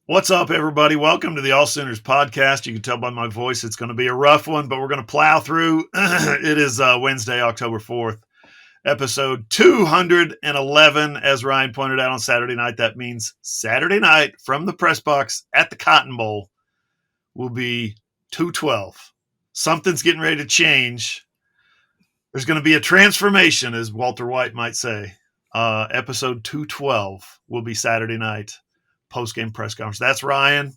What's up, everybody? Welcome to the AllSooners Podcast. You can tell by my voice it's going to be a rough one, but we're going to plow through. It is Wednesday, October 4th, episode 211. As Ryan pointed out on Saturday night, that means Saturday night from the press box at the Cotton Bowl will be 212. Something's getting ready to change. There's going to be a transformation, as Walter White might say. Episode 212 will be Saturday night. Post-game press conference. That's Ryan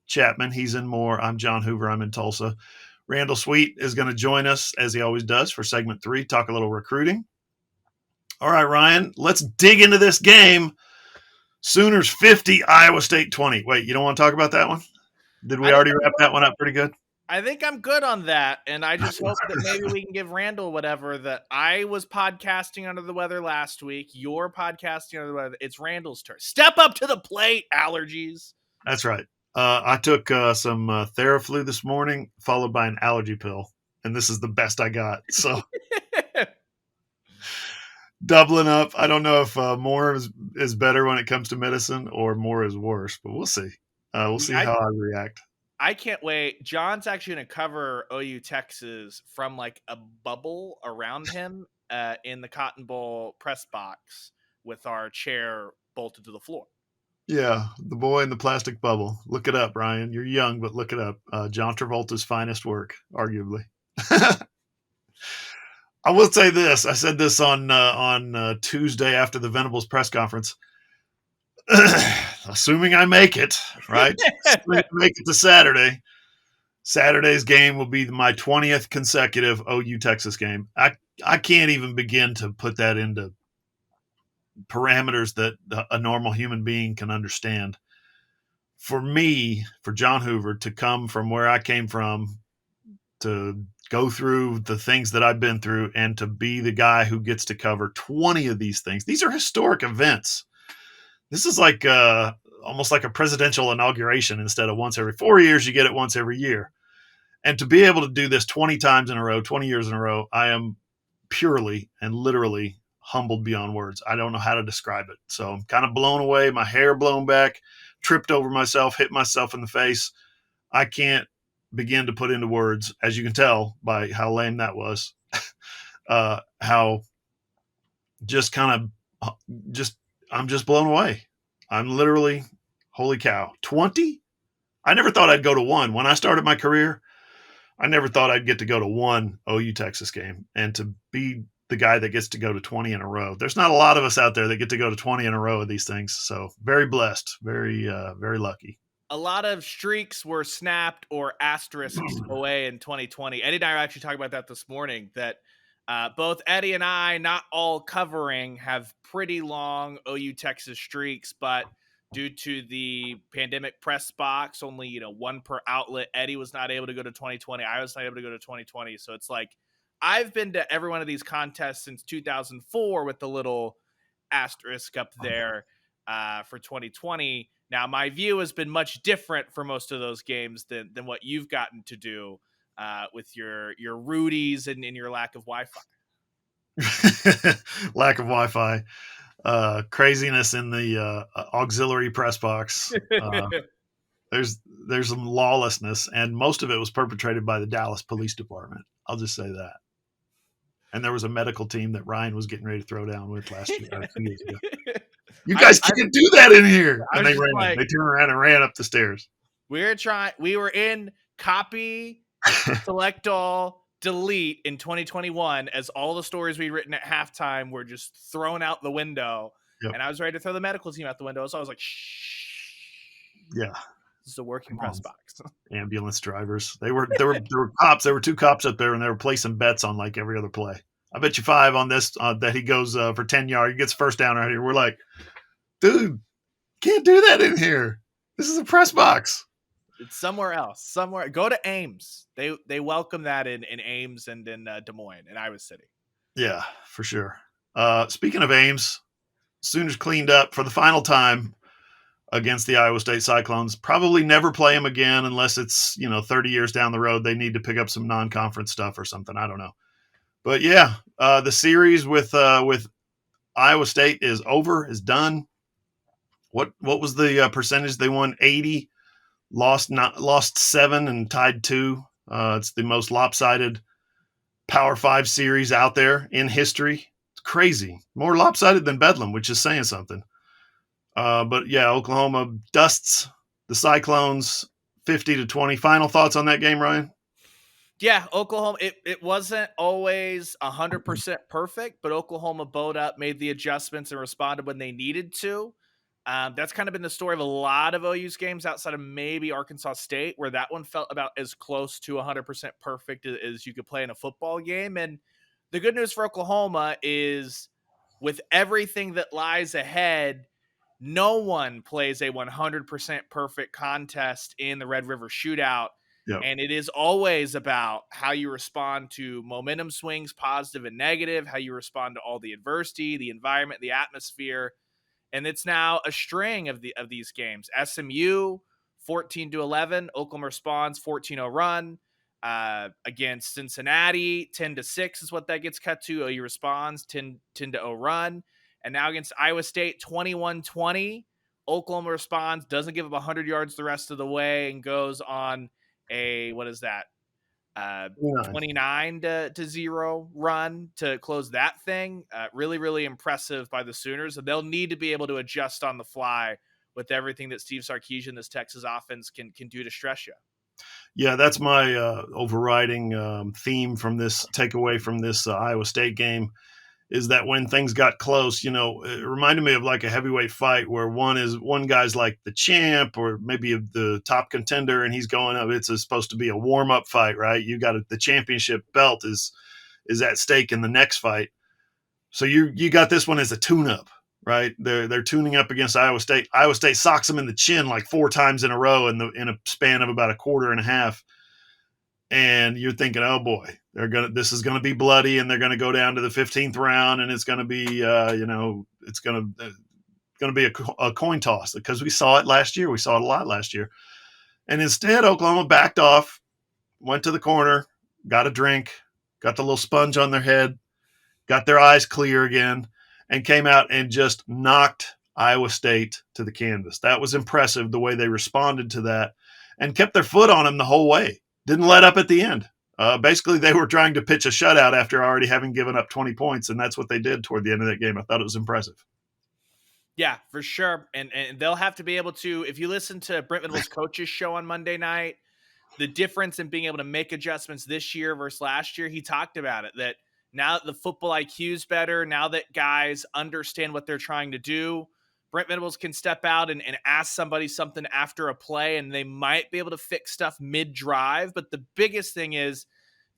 Chapman. He's in Moore. I'm John Hoover. I'm in Tulsa. Randall Sweet is going to join us, as he always does, for segment 3, talk a little recruiting. All right, Ryan, let's dig into this game. Sooners 50, Iowa State 20. Wait, you don't want to talk about that one? Did we already wrap that one up pretty good? I think I'm good on that, and I just hope that maybe we can give Randall whatever that I was podcasting under the weather last week. You're podcasting under the weather. It's Randall's turn. Step up to the plate, allergies. That's right. I took some Theraflu this morning, followed by an allergy pill, and this is the best I got. So doubling up. I don't know if more is better when it comes to medicine or more is worse, but we'll see. We'll see how I react. I can't wait. John's actually going to cover OU Texas from like a bubble around him in the Cotton Bowl press box with our chair bolted to the floor. Yeah, the boy in the plastic bubble. Look it up, Ryan. You're young, but look it up. John Travolta's finest work, arguably. I will say this. I said this on Tuesday after the Venables press conference. Assuming I make it, right? Assuming I make it to Saturday. Saturday's game will be my 20th consecutive OU Texas game. I can't even begin to put that into parameters that a normal human being can understand. For me, for John Hoover, to come from where I came from, to go through the things that I've been through, and to be the guy who gets to cover 20 of these things. These are historic events. This is like almost like a presidential inauguration. Instead of once every 4 years, you get it once every year. And to be able to do this 20 times in a row, 20 years in a row, I am purely and literally humbled beyond words. I don't know how to describe it. So I'm kind of blown away, my hair blown back, tripped over myself, hit myself in the face. I can't begin to put into words, as you can tell by how lame that was, how just kind of I'm just blown away. I'm literally, holy cow, 20? I never thought I'd go to one. When I started my career, I never thought I'd get to go to one OU Texas game, and to be the guy that gets to go to 20 in a row. There's not a lot of us out there that get to go to 20 in a row of these things. So very blessed, very lucky. A lot of streaks were snapped or asterisks away in 2020. Eddie and I are actually talking about that this morning, that both Eddie and I, not all covering, have pretty long OU Texas streaks, but due to the pandemic press box, only one per outlet. Eddie was not able to go to 2020. I was not able to go to 2020. So it's like I've been to every one of these contests since 2004 with the little asterisk up there for 2020. Now, my view has been much different for most of those games than what you've gotten to do with your Rudies and your lack of Wi-Fi. Lack of Wi-Fi. Craziness in the auxiliary press box. There's some lawlessness, and most of it was perpetrated by the Dallas Police Department. I'll just say that. And there was a medical team that Ryan was getting ready to throw down with last year. 2 years ago. You guys can't do that in here. And they ran. They turned around and ran up the stairs. We were in copy, select all, delete in 2021 as all the stories we'd written at halftime were just thrown out the window. Yep. And I was ready to throw the medical team out the window. So I was like, shh. Yeah. This is a working press box. Ambulance drivers. There were cops. There were 2 cops up there, and they were placing bets on like every other play. I bet you 5 on this that he goes for 10 yards. He gets first down right here. We're like, dude, can't do that in here. This is a press box. It's somewhere else. Somewhere. Go to Ames. They welcome that in Ames and in Des Moines in Iowa City. Yeah, for sure. Speaking of Ames, Sooners cleaned up for the final time against the Iowa State Cyclones. Probably never play them again unless it's 30 years down the road. They need to pick up some non-conference stuff or something. I don't know. But yeah, the series with Iowa State is over, is done. What was the percentage? They won 80, lost 7, and tied 2. It's the most lopsided Power 5 series out there in history. It's crazy. More lopsided than Bedlam, which is saying something. But yeah, Oklahoma dusts the Cyclones 50-20. Final thoughts on that game, Ryan? Yeah, Oklahoma, it wasn't always 100% perfect, but Oklahoma bowed up, made the adjustments, and responded when they needed to. That's kind of been the story of a lot of OU's games outside of maybe Arkansas State, where that one felt about as close to 100% perfect as you could play in a football game. And the good news for Oklahoma is with everything that lies ahead, no one plays a 100% perfect contest in the Red River Shootout. Yep. And it is always about how you respond to momentum swings, positive and negative, how you respond to all the adversity, the environment, the atmosphere. And it's now a string of these games. SMU 14-11, Oklahoma responds 14-0 run. Against Cincinnati, 10-6 is what that gets cut to. OU responds 10-0 run. And now against Iowa State, 21-20. Oklahoma responds, doesn't give up 100 yards the rest of the way, and goes on a, 29-0 run to close that thing. Really, really impressive by the Sooners. And they'll need to be able to adjust on the fly with everything that Steve Sarkisian, this Texas offense, can do to stress you. Yeah, that's my overriding theme from this takeaway from this Iowa State game, is that when things got close, it reminded me of like a heavyweight fight where one guy's like the champ or maybe the top contender, and he's going up. It's supposed to be a warm up fight, right? You got the championship belt is at stake in the next fight. So you got this one as a tune up, right? They're tuning up against Iowa State. Iowa State socks them in the chin like 4 times in a row in a span of about a quarter and a half. And you're thinking, oh boy, this is gonna be bloody, and they're gonna go down to the 15th round, and it's gonna be, it's gonna be a coin toss, because we saw it last year. We saw it a lot last year, and instead Oklahoma backed off, went to the corner, got a drink, got the little sponge on their head, got their eyes clear again, and came out and just knocked Iowa State to the canvas. That was impressive, the way they responded to that, and kept their foot on them the whole way. Didn't let up at the end. Basically, they were trying to pitch a shutout after already having given up 20 points, and that's what they did toward the end of that game. I thought it was impressive. Yeah, for sure. And they'll have to be able to, if you listen to Brent Venables' coach's show on Monday night, the difference in being able to make adjustments this year versus last year, he talked about it, that now that the football IQ is better, now that guys understand what they're trying to do, Brent Venables can step out and ask somebody something after a play, and they might be able to fix stuff mid-drive. But the biggest thing is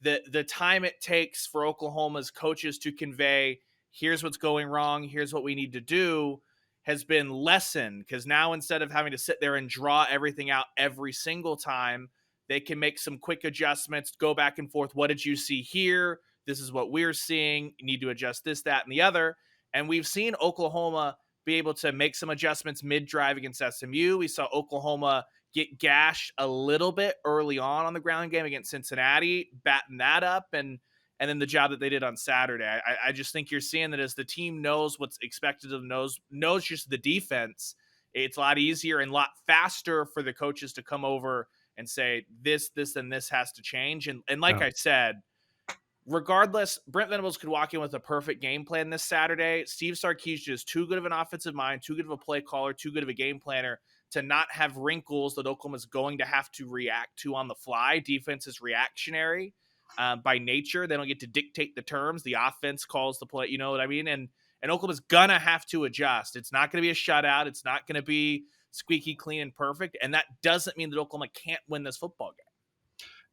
the time it takes for Oklahoma's coaches to convey, here's what's going wrong, here's what we need to do, has been lessened. Because now, instead of having to sit there and draw everything out every single time, they can make some quick adjustments, go back and forth. What did you see here? This is what we're seeing. You need to adjust this, that, and the other. And we've seen Oklahoma be able to make some adjustments mid-drive against SMU. We saw Oklahoma get gashed a little bit early on the ground game against Cincinnati, batten that up, and then the job that they did on Saturday. I just think you're seeing that as the team knows what's expected of them, knows just the defense, it's a lot easier and a lot faster for the coaches to come over and say, this, and this has to change. And like I said, regardless, Brent Venables could walk in with a perfect game plan this Saturday. Steve Sarkisian is too good of an offensive mind, too good of a play caller, too good of a game planner to not have wrinkles that Oklahoma's going to have to react to on the fly. Defense is reactionary by nature. They don't get to dictate the terms. The offense calls the play. You know what I mean? And Oklahoma's going to have to adjust. It's not going to be a shutout. It's not going to be squeaky clean and perfect. And that doesn't mean that Oklahoma can't win this football game.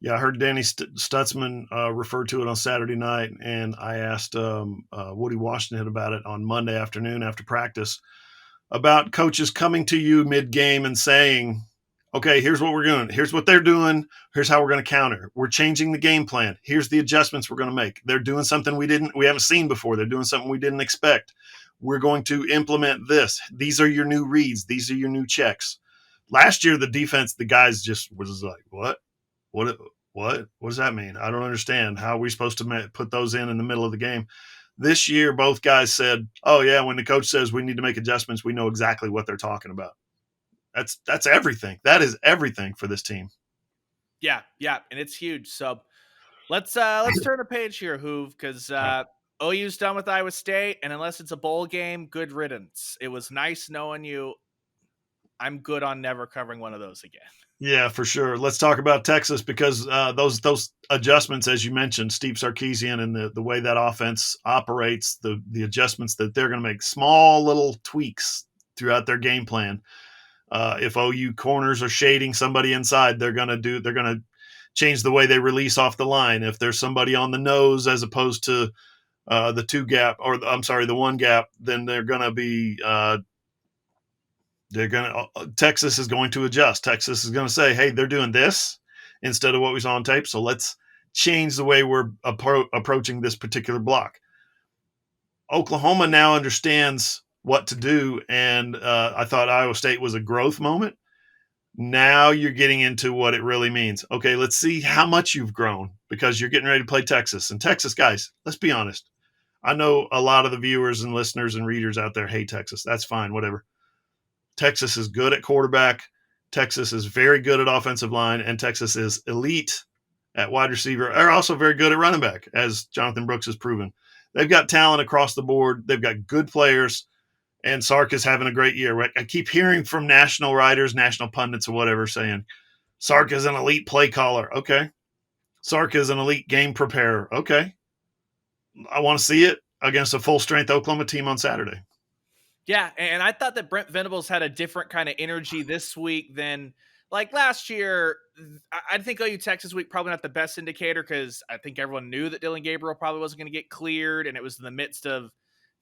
Yeah, I heard Danny Stutzman refer to it on Saturday night, and I asked Woody Washington about it on Monday afternoon after practice, about coaches coming to you mid-game and saying, okay, here's what we're doing. Here's what they're doing. Here's how we're going to counter. We're changing the game plan. Here's the adjustments we're going to make. They're doing something we haven't seen before. They're doing something we didn't expect. We're going to implement this. These are your new reads. These are your new checks. Last year, the defense, the guys just was like, what? What does that mean? I don't understand. How are we supposed to put those in the middle of the game? This year, both guys said, "Oh yeah, when the coach says we need to make adjustments, we know exactly what they're talking about." That's everything. That is everything for this team. Yeah, and it's huge. So let's turn the page here, Hoove, because OU's done with Iowa State, and unless it's a bowl game, good riddance. It was nice knowing you. I'm good on never covering one of those again. Yeah, for sure. Let's talk about Texas because those adjustments, as you mentioned, Steve Sarkisian and the way that offense operates, the adjustments that they're going to make, small little tweaks throughout their game plan. If OU corners are shading somebody inside, they're going to change the way they release off the line. If there's somebody on the nose as opposed to the one gap, then Texas is going to adjust. Texas is going to say, hey, they're doing this instead of what we saw on tape. So let's change the way we're approaching this particular block. Oklahoma now understands what to do. And I thought Iowa State was a growth moment. Now you're getting into what it really means. Okay, let's see how much you've grown because you're getting ready to play Texas. And Texas, guys, let's be honest. I know a lot of the viewers and listeners and readers out there hate Texas. That's fine, whatever. Texas is good at quarterback. Texas is very good at offensive line, and Texas is elite at wide receiver. They're also very good at running back, as Jonathan Brooks has proven. They've got talent across the board. They've got good players, and Sark is having a great year. I keep hearing from national writers, national pundits, or whatever saying Sark is an elite play caller. Okay. Sark is an elite game preparer. Okay. I want to see it against a full-strength Oklahoma team on Saturday. Yeah, and I thought that Brent Venables had a different kind of energy this week than like last year. I think OU Texas week probably not the best indicator because I think everyone knew that Dylan Gabriel probably wasn't going to get cleared, and it was in the midst of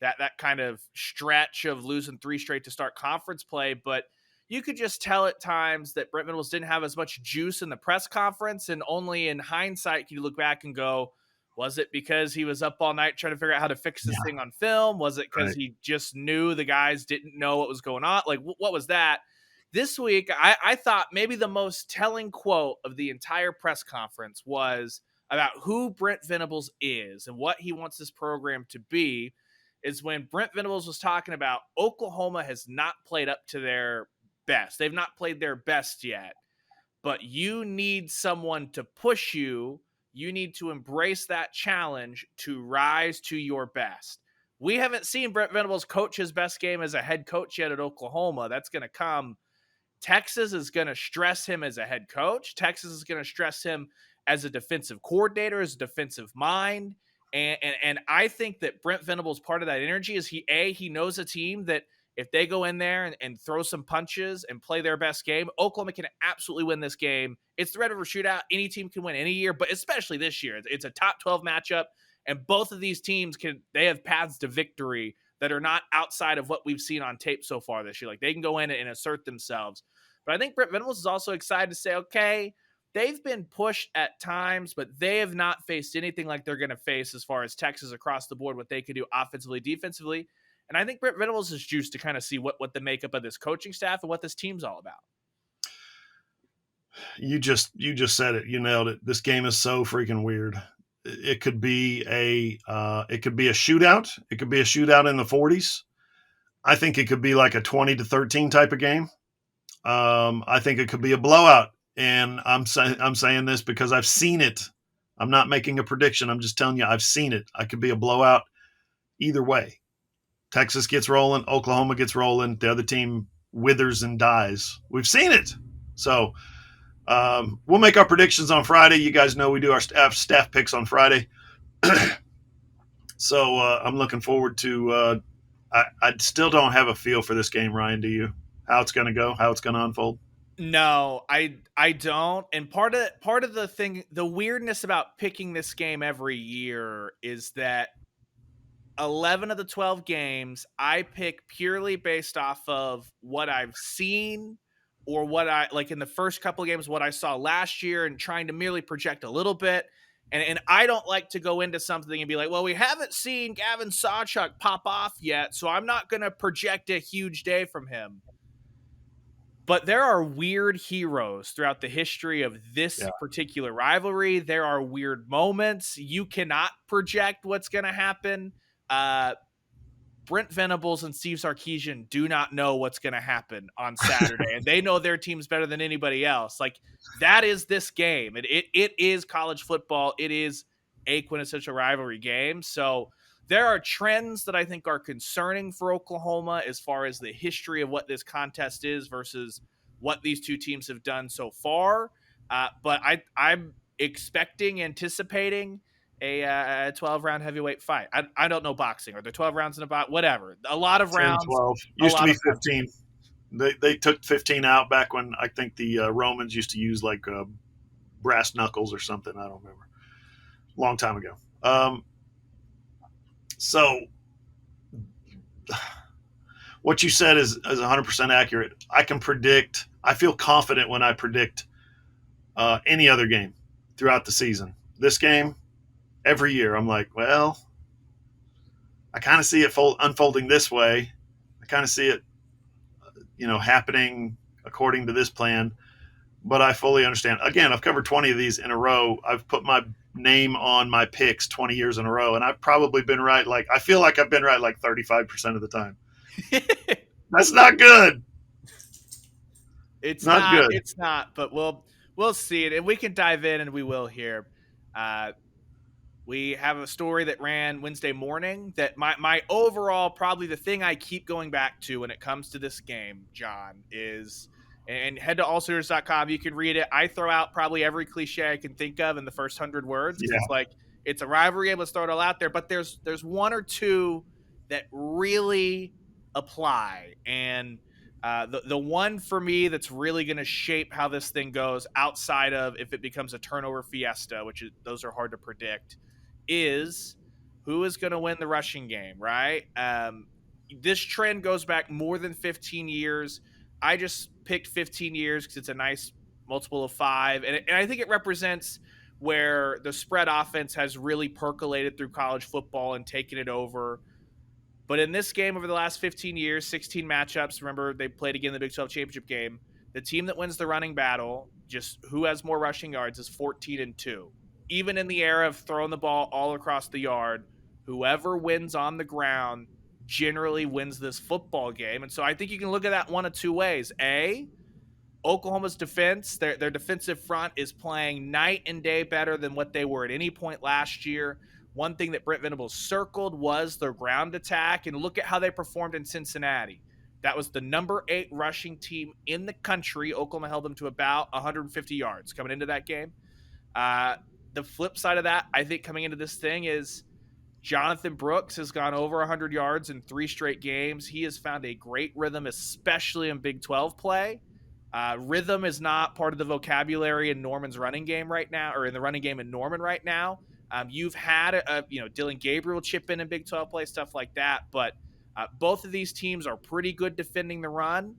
that kind of stretch of losing 3 straight to start conference play. But you could just tell at times that Brent Venables didn't have as much juice in the press conference, and only in hindsight can you look back and go, was it because he was up all night trying to figure out how to fix this thing on film? Was it because he just knew the guys didn't know what was going on? Like, what was that? This week, I thought maybe the most telling quote of the entire press conference was about who Brent Venables is and what he wants this program to be, is when Brent Venables was talking about Oklahoma has not played up to their best. They've not played their best yet, but you need someone to push you. You need to embrace that challenge to rise to your best. We haven't seen Brent Venables coach his best game as a head coach yet at Oklahoma. That's going to come. Texas is going to stress him as a head coach. Texas is going to stress him as a defensive coordinator, as a defensive mind. And I think that Brent Venables, part of that energy is he knows a team that if they go in there and throw some punches and play their best game, Oklahoma can absolutely win this game. It's the Red River Shootout. Any team can win any year, but especially this year. It's a top 12 matchup, and both of these teams they have paths to victory that are not outside of what we've seen on tape so far this year. Like, they can go in and assert themselves. But I think Brent Venables is also excited to say, okay, they've been pushed at times, but they have not faced anything like they're going to face as far as Texas across the board, what they could do offensively, defensively. And I think Brent Venables is juiced to kind of see what the makeup of this coaching staff and what this team's all about. You just said it. You nailed it. This game is so freaking weird. It could be a shootout. It could be a shootout in the 40s. I think it could be like a 20-13 type of game. I think it could be a blowout. And I'm saying this because I've seen it. I'm not making a prediction. I'm just telling you I've seen it. I could be a blowout either way. Texas gets rolling, Oklahoma gets rolling, the other team withers and dies. We've seen it. So we'll make our predictions on Friday. You guys know we do our staff picks on Friday. So I'm looking forward to I still don't have a feel for this game, Ryan. Do you? How it's going to go? How it's going to unfold? No, I don't. And part of the thing, the weirdness about picking this game every year is that 11 of the 12 games I pick purely based off of what I've seen or what I like in the first couple of games, what I saw last year, and trying to merely project a little bit. And I don't like to go into something and be like, well, we haven't seen Gavin Sawchuk pop off yet, so I'm not going to project a huge day from him. But there are weird heroes throughout the history of this particular rivalry. There are weird moments. You cannot project what's going to happen. Brent Venables and Steve Sarkisian do not know what's going to happen on Saturday, and they know their teams better than anybody else. Like, that is this game. It is college football. It is a quintessential rivalry game. So there are trends that I think are concerning for Oklahoma as far as the history of what this contest is versus what these two teams have done so far. But I'm anticipating a 12-round heavyweight fight. I don't know boxing. Are there 12 rounds in a bout? Whatever. A lot of 10, rounds. 12. Used to be 15. They took 15 out back when I think the Romans used to use like brass knuckles or something. I don't remember. Long time ago. So what you said is 100% accurate. I can predict. I feel confident when I predict any other game throughout the season. This game, every year, I'm like, well, I kind of see it unfolding this way. I kind of see it, happening according to this plan. But I fully understand. Again, I've covered 20 of these in a row. I've put my name on my picks 20 years in a row, and I've probably been right. I feel like I've been right 35% of the time. That's not good. It's not good. It's not, but we'll see it, and we can dive in, and we will here. We have a story that ran Wednesday morning that my overall, probably the thing I keep going back to when it comes to this game, John, is, and head to AllSooners.com. You can read it. I throw out probably every cliche I can think of in the first 100 words. Yeah. It's a rivalry game. Let's throw it all out there. But there's one or two that really apply. And the one for me that's really going to shape how this thing goes, outside of if it becomes a turnover fiesta, those are hard to predict, is who is going to win the rushing game, right? This trend goes back more than 15 years. I just picked 15 years because it's a nice multiple of 5. And I think it represents where the spread offense has really percolated through college football and taken it over. But in this game, over the last 15 years, 16 matchups, remember they played again in the Big 12 championship game, the team that wins the running battle, just who has more rushing yards, is 14-2. Even in the era of throwing the ball all across the yard, whoever wins on the ground generally wins this football game. And so I think you can look at that one of two ways. A, Oklahoma's defense, their defensive front is playing night and day better than what they were at any point last year. One thing that Brent Venables circled was their ground attack, and look at how they performed in Cincinnati. That was the number 8 rushing team in the country. Oklahoma held them to about 150 yards coming into that game. The flip side of that, I think, coming into this thing is Jonathan Brooks has gone over 100 yards in 3 straight games. He has found a great rhythm, especially in Big 12 play. Rhythm is not part of the vocabulary in Norman's running game right now, or in the running game in Norman right now. You've had Dylan Gabriel chip in Big 12 play, stuff like that. But both of these teams are pretty good defending the run,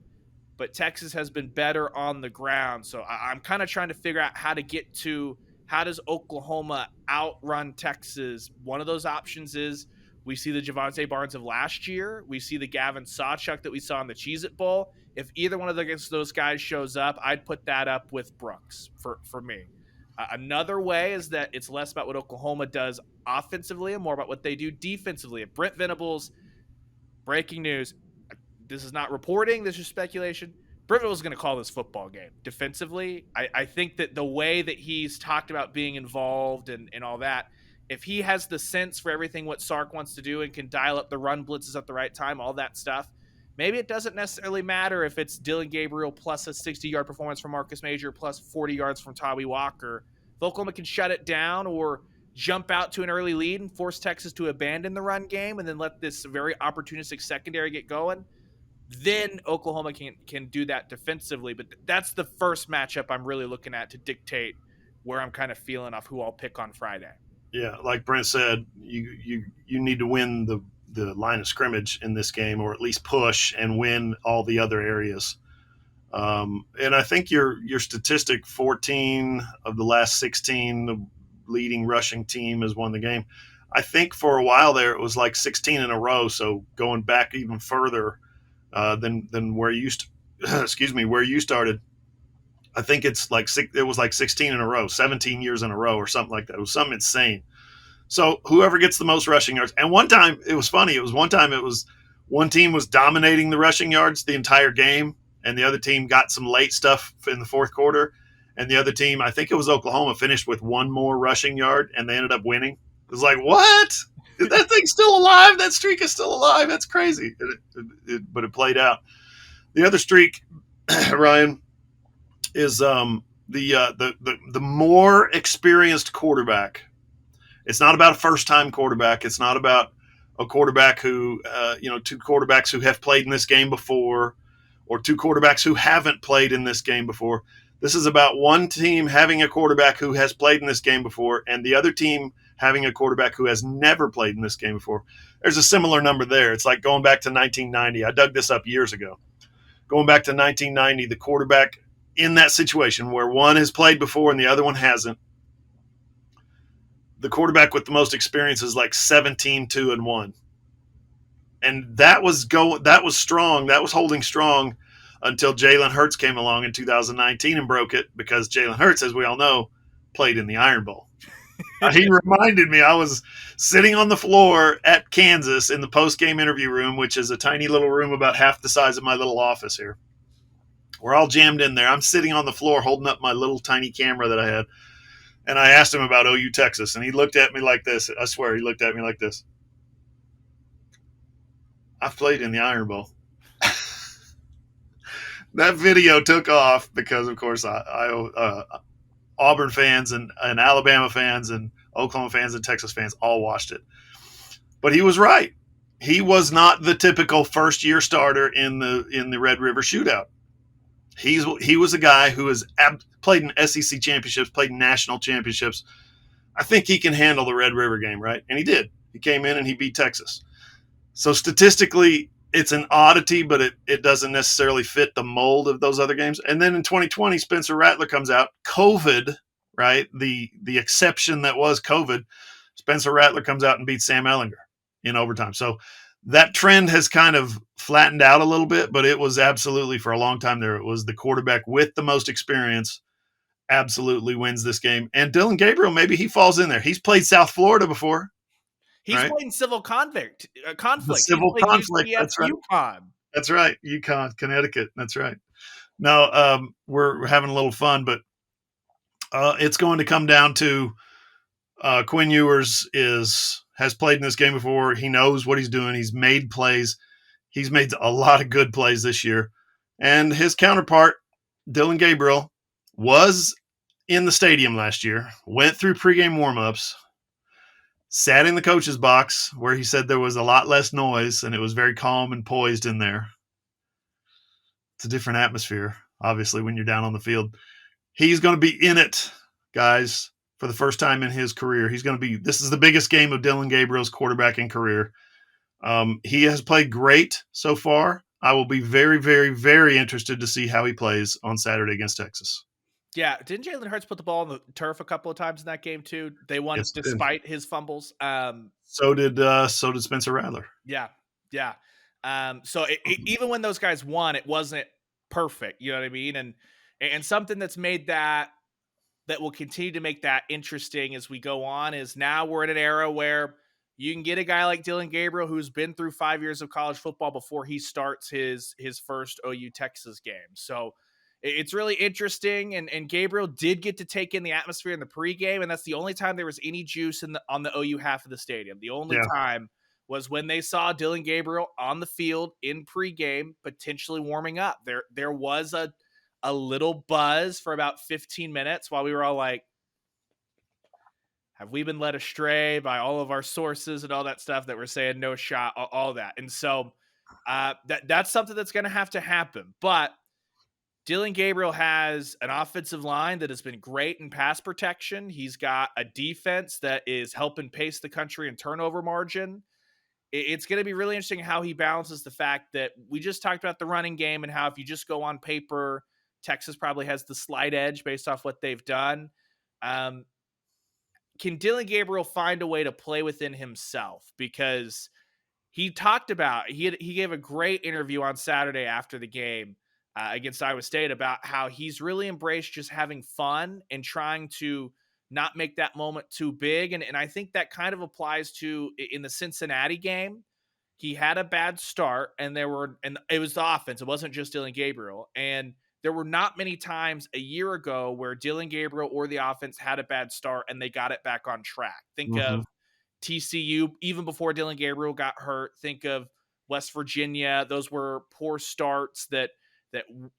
but Texas has been better on the ground. So I'm kind of trying to figure out how to get to, how does Oklahoma outrun Texas? One of those options is we see the Javonte Barnes of last year. We see the Gavin Sawchuk that we saw in the Cheez-It Bowl. If either one of those guys shows up, I'd put that up with Brooks for me. Another way is that it's less about what Oklahoma does offensively and more about what they do defensively. If Brent Venables, breaking news, this is not reporting, this is speculation, Brent Venables is going to call this football game defensively. I think that the way that he's talked about being involved and all that, if he has the sense for everything what Sark wants to do and can dial up the run blitzes at the right time, all that stuff, maybe it doesn't necessarily matter if it's Dylan Gabriel plus a 60-yard performance from Marcus Major plus 40 yards from Tawee Walker. If Oklahoma can shut it down or jump out to an early lead and force Texas to abandon the run game and then let this very opportunistic secondary get going, then Oklahoma can do that defensively. But that's the first matchup I'm really looking at to dictate where I'm kind of feeling off who I'll pick on Friday. Yeah, like Brent said, you need to win the line of scrimmage in this game, or at least push and win all the other areas. And I think your statistic, 14 of the last 16, the leading rushing team has won the game. I think for a while there it was like 16 in a row. So going back even further than where you where you started, I think it was like 16 in a row, 17 years in a row, or something like that. It was something insane. So whoever gets the most rushing yards. And one time it was funny. One team was dominating the rushing yards the entire game, and the other team got some late stuff in the fourth quarter. And the other team, I think it was Oklahoma, finished with one more rushing yard, and they ended up winning. It was like, what? That thing's still alive? That streak is still alive? That's crazy. But it played out. The other streak, Ryan, is the more experienced quarterback. It's not about a first-time quarterback. It's not about a quarterback who, two quarterbacks who have played in this game before, or two quarterbacks who haven't played in this game before. This is about one team having a quarterback who has played in this game before, and the other team having a quarterback who has never played in this game before. There's a similar number there. It's like going back to 1990. I dug this up years ago. Going back to 1990, the quarterback in that situation where one has played before and the other one hasn't, the quarterback with the most experience is like 17-2-1. And that was strong. That was holding strong until Jalen Hurts came along in 2019 and broke it, because Jalen Hurts, as we all know, played in the Iron Bowl. He reminded me, I was sitting on the floor at Kansas in the post-game interview room, which is a tiny little room about half the size of my little office here. We're all jammed in there. I'm sitting on the floor holding up my little tiny camera that I had. And I asked him about OU Texas, and he looked at me like this. I swear, he looked at me like this. I've played in the Iron Bowl. That video took off because, of course, Auburn fans and Alabama fans and Oklahoma fans and Texas fans all watched it. But he was right. He was not the typical first-year starter in the Red River Shootout. He was a guy who has played in SEC championships, played in national championships. I think he can handle the Red River game, right? And he did. He came in and he beat Texas. So statistically, it's an oddity, but it doesn't necessarily fit the mold of those other games. And then in 2020, Spencer Rattler comes out. COVID, right? The exception that was COVID. Spencer Rattler comes out and beats Sam Ehlinger in overtime. So that trend has kind of flattened out a little bit, but it was absolutely, for a long time there, it was the quarterback with the most experience absolutely wins this game. And Dillon Gabriel, maybe he falls in there. He's played South Florida before. He's right? playing civil conflict. The civil conflict. UCF, that's right. UConn. That's right. UConn, Connecticut. That's right. Now, we're having a little fun, but it's going to come down to Quinn Ewers has played in this game before. He knows what he's doing. He's made plays. He's made a lot of good plays this year. And his counterpart, Dillon Gabriel, was in the stadium last year, went through pregame warmups, sat in the coach's box where he said there was a lot less noise and it was very calm and poised in there. It's a different atmosphere, obviously, when you're down on the field. He's going to be in it, guys, for the first time in his career. This is the biggest game of Dillon Gabriel's quarterbacking career. He has played great so far. I will be very, very, very interested to see how he plays on Saturday against Texas. Yeah, didn't Jalen Hurts put the ball on the turf a couple of times in that game too? They won despite his fumbles. So did Spencer Rattler. Yeah. So even when those guys won, it wasn't perfect. You know what I mean? And something that's made that will continue to make that interesting as we go on is now we're in an era where you can get a guy like Dillon Gabriel who's been through 5 years of college football before he starts his first OU Texas game. So it's really interesting, and Gabriel did get to take in the atmosphere in the pregame, and that's the only time there was any juice on the OU half of the stadium. The only time was when they saw Dillon Gabriel on the field in pregame, potentially warming up. There was a little buzz for about 15 minutes while we were all like, have we been led astray by all of our sources and all that stuff that we're saying no shot, all that. And so that's something that's going to have to happen. But Dillon Gabriel has an offensive line that has been great in pass protection. He's got a defense that is helping pace the country in turnover margin. It's going to be really interesting how he balances the fact that we just talked about the running game and how if you just go on paper, Texas probably has the slight edge based off what they've done. Can Dillon Gabriel find a way to play within himself? Because he talked about, he gave a great interview on Saturday after the game against Iowa State about how he's really embraced just having fun and trying to not make that moment too big. And I think that kind of applies to in the Cincinnati game. He had a bad start, and it was the offense. It wasn't just Dillon Gabriel. And there were not many times a year ago where Dillon Gabriel or the offense had a bad start and they got it back on track. Think of TCU, even before Dillon Gabriel got hurt. Think of West Virginia. Those were poor starts that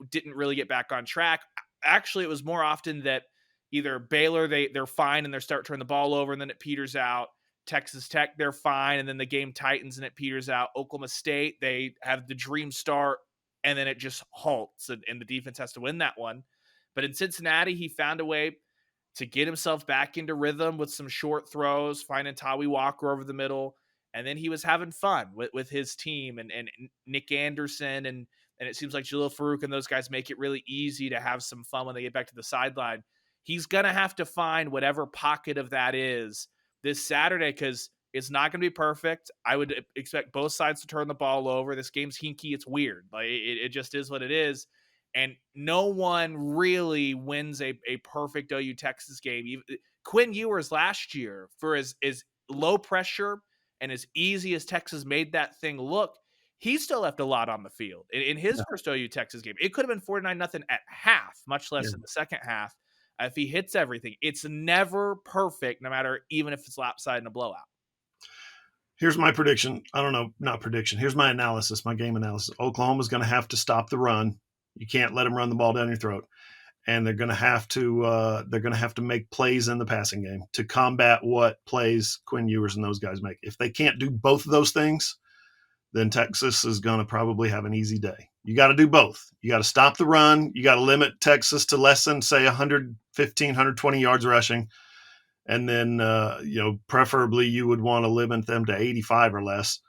didn't really get back on track. Actually, it was more often that either Baylor, they're fine and they start turning the ball over and then it peters out. Texas Tech, they're fine, and then the game tightens and it peters out. Oklahoma State, they have the dream start, and then it just halts, and the defense has to win that one. But in Cincinnati, he found a way to get himself back into rhythm with some short throws, finding Tawi Walker over the middle, and then he was having fun with his team and Nick Anderson, and it seems like Jalil Farouk and those guys make it really easy to have some fun when they get back to the sideline. He's going to have to find whatever pocket of that is this Saturday, because it's not going to be perfect. I would expect both sides to turn the ball over. This game's hinky. It's weird. Like it just is what it is. And no one really wins a perfect OU Texas game. Quinn Ewers last year, for as low pressure and as easy as Texas made that thing look, he still left a lot on the field in his first OU Texas game. It could have been 49-0 at half, much less in the second half. If he hits everything, it's never perfect, no matter, even if it's lopsided in a blowout. Here's my prediction. I don't know, not prediction. Here's my analysis, my game analysis. Oklahoma's going to have to stop the run. You can't let them run the ball down your throat. And they're going to have to make plays in the passing game to combat what plays Quinn Ewers and those guys make. If they can't do both of those things, then Texas is going to probably have an easy day. You got to do both. You got to stop the run. You got to limit Texas to less than, say, 115, 120 yards rushing. And then, preferably you would want to limit them to 85 or less.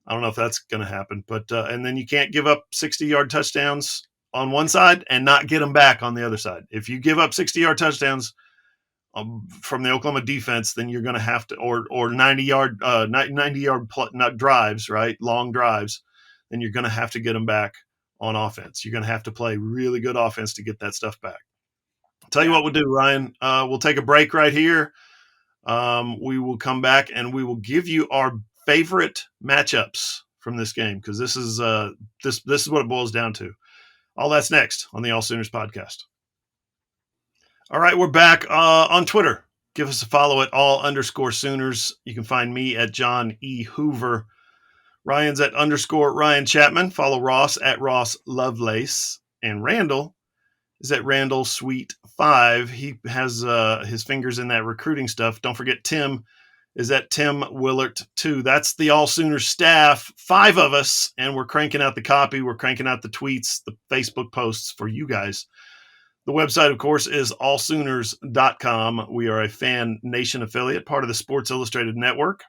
I don't know if that's going to happen. But and then you can't give up 60-yard touchdowns on one side and not get them back on the other side. If you give up 60-yard touchdowns from the Oklahoma defense, then you're going to have to, or 90-yard drives, right? Long drives, then you're going to have to get them back on offense. You're going to have to play really good offense to get that stuff back. I'll tell you what we'll do, Ryan. We'll take a break right here. We will come back and we will give you our favorite matchups from this game, because this is what it boils down to. All that's next on the AllSooners Podcast. All right, we're back on Twitter. Give us a follow at @all_Sooners. You can find me at John E. Hoover. Ryan's at _Ryan Chapman. Follow Ross at Ross Lovelace. And Randall is at Randall Sweet 5. He has his fingers in that recruiting stuff. Don't forget Tim is at Tim Willert 2. That's the AllSooners staff, 5 of us, and we're cranking out the copy. We're cranking out the tweets, the Facebook posts for you guys. The website, of course, is allsooners.com. We are a Fan Nation affiliate, part of the Sports Illustrated Network.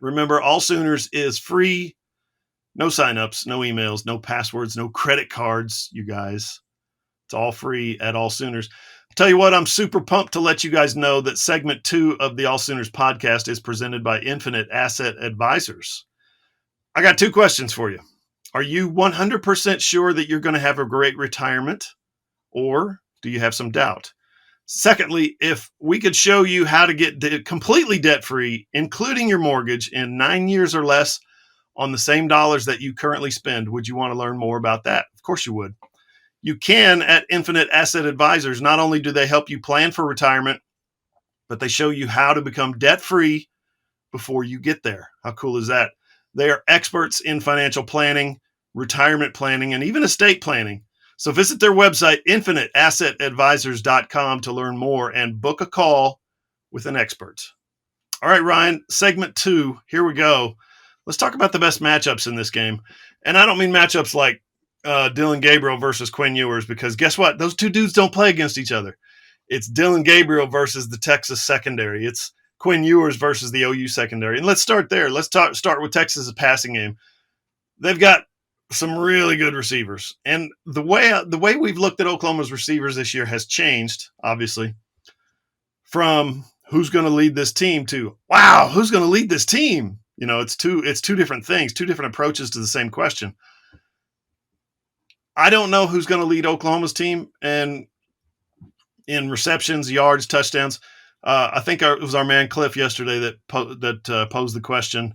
Remember, AllSooners is free. No signups, no emails, no passwords, no credit cards, you guys. It's all free at AllSooners. I'll tell you what, I'm super pumped to let you guys know that segment 2 of the AllSooners podcast is presented by Infinite Asset Advisors. I got 2 questions for you. Are you 100% sure that you're going to have a great retirement? Or do you have some doubt? Secondly, if we could show you how to get completely debt-free, including your mortgage, in 9 years or less on the same dollars that you currently spend, would you want to learn more about that? Of course you would. You can at Infinite Asset Advisors. Not only do they help you plan for retirement, but they show you how to become debt-free before you get there. How cool is that? They are experts in financial planning, retirement planning, and even estate planning. So visit their website, infiniteassetadvisors.com, to learn more and book a call with an expert. All right, Ryan, segment 2, here we go. Let's talk about the best matchups in this game. And I don't mean matchups like Dillon Gabriel versus Quinn Ewers, because guess what? Those 2 dudes don't play against each other. It's Dillon Gabriel versus the Texas secondary. It's Quinn Ewers versus the OU secondary. And let's start there. Let's start with Texas' passing game. They've got some really good receivers. And the way we've looked at Oklahoma's receivers this year has changed, obviously, from who's going to lead this team to, wow, who's going to lead this team? You know, it's two different things, 2 different approaches to the same question. I don't know who's going to lead Oklahoma's team and in receptions, yards, touchdowns. I think it was our man Cliff yesterday that posed the question.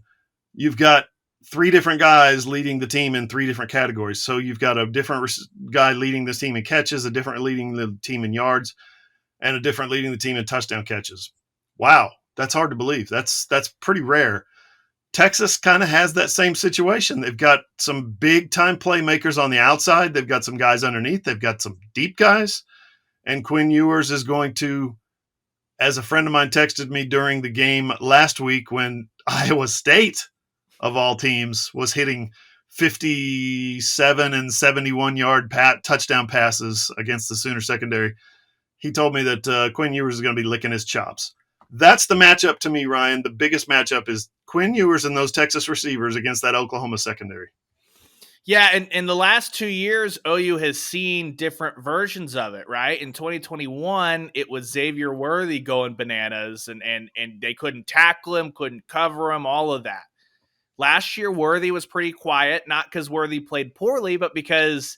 You've got three different guys leading the team in three different categories. So you've got a different guy leading this team in catches, a different leading the team in yards, and a different leading the team in touchdown catches. Wow, that's hard to believe. That's pretty rare. Texas kind of has that same situation. They've got some big time playmakers on the outside. They've got some guys underneath. They've got some deep guys. And Quinn Ewers is going to, as a friend of mine texted me during the game last week when Iowa State, of all teams, was hitting 57 and 71-yard touchdown passes against the Sooner secondary. He told me that Quinn Ewers is going to be licking his chops. That's the matchup to me, Ryan. The biggest matchup is Quinn Ewers and those Texas receivers against that Oklahoma secondary. Yeah, and in the last 2 years, OU has seen different versions of it, right? In 2021, it was Xavier Worthy going bananas, and they couldn't tackle him, couldn't cover him, all of that. Last year, Worthy was pretty quiet, not because Worthy played poorly, but because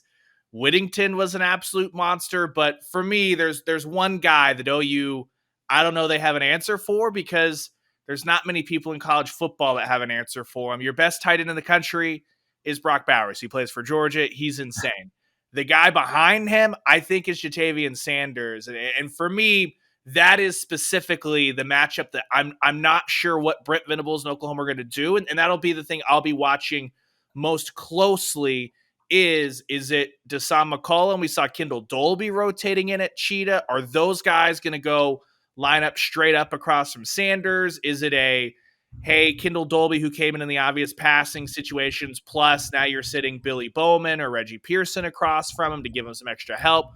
Whittington was an absolute monster. But for me, there's one guy that OU, I don't know they have an answer for, because there's not many people in college football that have an answer for him. Your best tight end in the country is Brock Bowers. He plays for Georgia. He's insane. The guy behind him, I think, is Jatavian Sanders. And for me, that is specifically the matchup that I'm not sure what Brent Venables and Oklahoma are going to do. And that'll be the thing I'll be watching most closely. Is it Deshaun McCollum? We saw Kendall Dolby rotating in at Cheetah. Are those guys going to go line up straight up across from Sanders? Is it hey, Kendall Dolby, who came in the obvious passing situations, plus now you're sitting Billy Bowman or Reggie Pearson across from him to give him some extra help?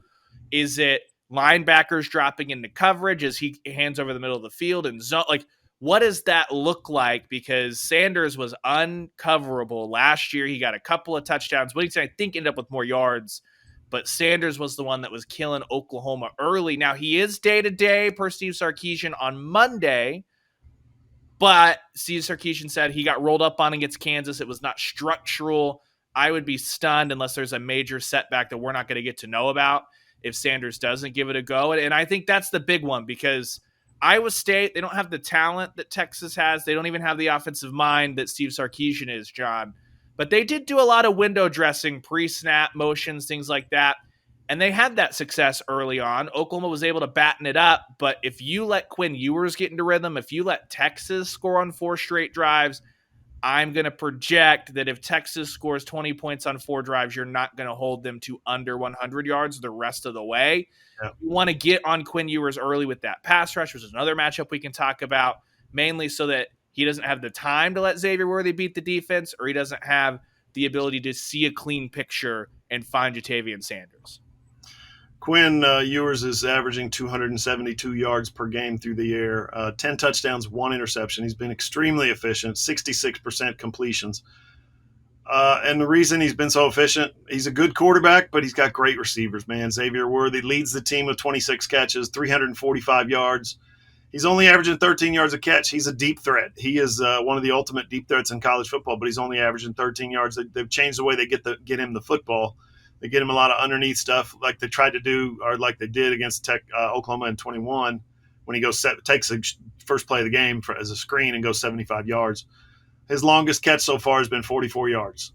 Is it linebackers dropping into coverage as he hands over the middle of the field and zone? Like, what does that look like? Because Sanders was uncoverable last year. He got a couple of touchdowns. Whittington, I think, ended up with more yards, but Sanders was the one that was killing Oklahoma early. Now, he is day-to-day per Steve Sarkisian on Monday, but Steve Sarkisian said he got rolled up on against Kansas. It was not structural. I would be stunned unless there's a major setback that we're not going to get to know about if Sanders doesn't give it a go. And I think that's the big one, because Iowa State, they don't have the talent that Texas has. They don't even have the offensive mind that Steve Sarkisian is, John. But they did do a lot of window dressing, pre-snap motions, things like that. And they had that success early on. Oklahoma was able to batten it up. But if you let Quinn Ewers get into rhythm, if you let Texas score on 4 straight drives, I'm going to project that if Texas scores 20 points on 4 drives, you're not going to hold them to under 100 yards the rest of the way. Yeah. You want to get on Quinn Ewers early with that pass rush, which is another matchup we can talk about, mainly so that he doesn't have the time to let Xavier Worthy beat the defense, or he doesn't have the ability to see a clean picture and find Jatavian Sanders. Quinn Ewers is averaging 272 yards per game through the air, 10 touchdowns, 1 interception. He's been extremely efficient, 66% completions. And the reason he's been so efficient, he's a good quarterback, but he's got great receivers, man. Xavier Worthy leads the team with 26 catches, 345 yards. He's only averaging 13 yards a catch. He's a deep threat. He is one of the ultimate deep threats in college football, but he's only averaging 13 yards. They've changed the way they get him the football. They get him a lot of underneath stuff like they tried to do, or like they did against Oklahoma in 21 when he takes the first play of the game as a screen and goes 75 yards. His longest catch so far has been 44 yards.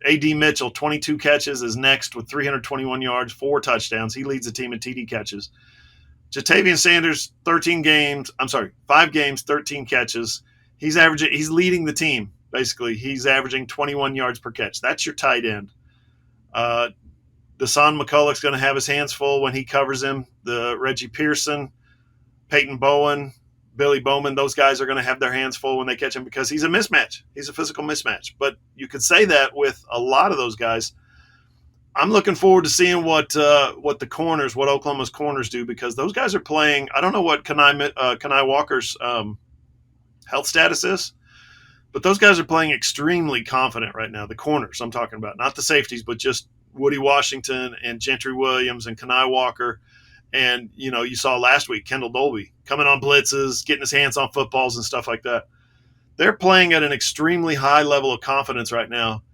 A.D. Mitchell, 22 catches, is next with 321 yards, 4 touchdowns. He leads the team in TD catches. Jatavian Sanders, 5 games, 13 catches. He's leading the team, basically. He's averaging 21 yards per catch. That's your tight end. Deshaun McCulloch's going to have his hands full when he covers him. The Reggie Pearson, Peyton Bowen, Billy Bowman, those guys are going to have their hands full when they catch him because he's a mismatch. He's a physical mismatch. But you could say that with a lot of those guys. I'm looking forward to seeing what Oklahoma's corners do, because those guys are playing. I don't know what Kenai Walker's health status is, but those guys are playing extremely confident right now. The corners I'm talking about, not the safeties, but just Woody Washington and Gentry Williams and Kenai Walker. And, you saw last week Kendall Dolby coming on blitzes, getting his hands on footballs and stuff like that. They're playing at an extremely high level of confidence right now.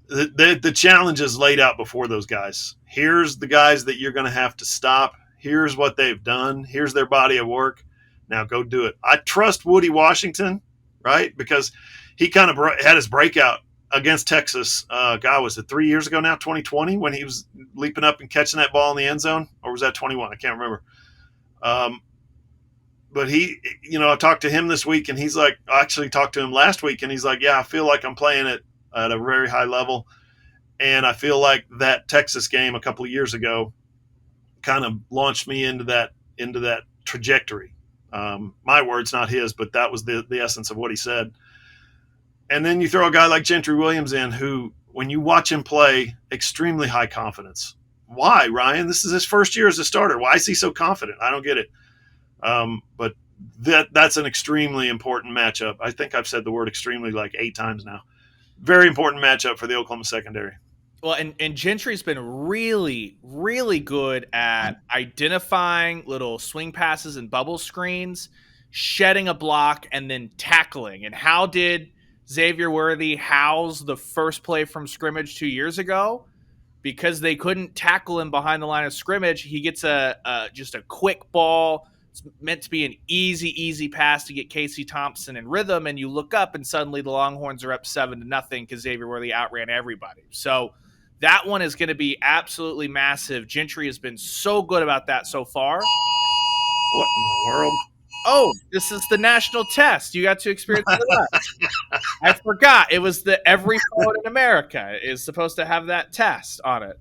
The challenge is laid out before those guys. Here's the guys that you're going to have to stop. Here's what they've done. Here's their body of work. Now go do it. I trust Woody Washington, right? Because he kind of had his breakout against Texas. Was it 3 years ago now, 2020, when he was leaping up and catching that ball in the end zone? Or was that 21? I can't remember. But I talked to him this week, and he's like, I actually talked to him last week, and he's like, yeah, I feel like I'm playing it at a very high level. And I feel like that Texas game a couple of years ago kind of launched me into that trajectory. My words, not his, but that was the essence of what he said. And then you throw a guy like Gentry Williams in, who, when you watch him play, extremely high confidence. Why, Ryan? This is his first year as a starter. Why is he so confident? I don't get it. But that's an extremely important matchup. I think I've said the word extremely like 8 times now. Very important matchup for the Oklahoma secondary. Well, and Gentry's been really, really good at identifying little swing passes and bubble screens, shedding a block, and then tackling. And how did Xavier Worthy house the first play from scrimmage 2 years ago? Because they couldn't tackle him behind the line of scrimmage. He gets just a quick ball. It's meant to be an easy pass to get Casey Thompson in rhythm, and you look up and suddenly the Longhorns are up 7-0 because Xavier Worthy outran everybody. So that one is going to be absolutely massive. Gentry has been so good about that so far. What in the world? Oh, this is the national test. You got to experience it. I forgot. It was every phone in America is supposed to have that test on it.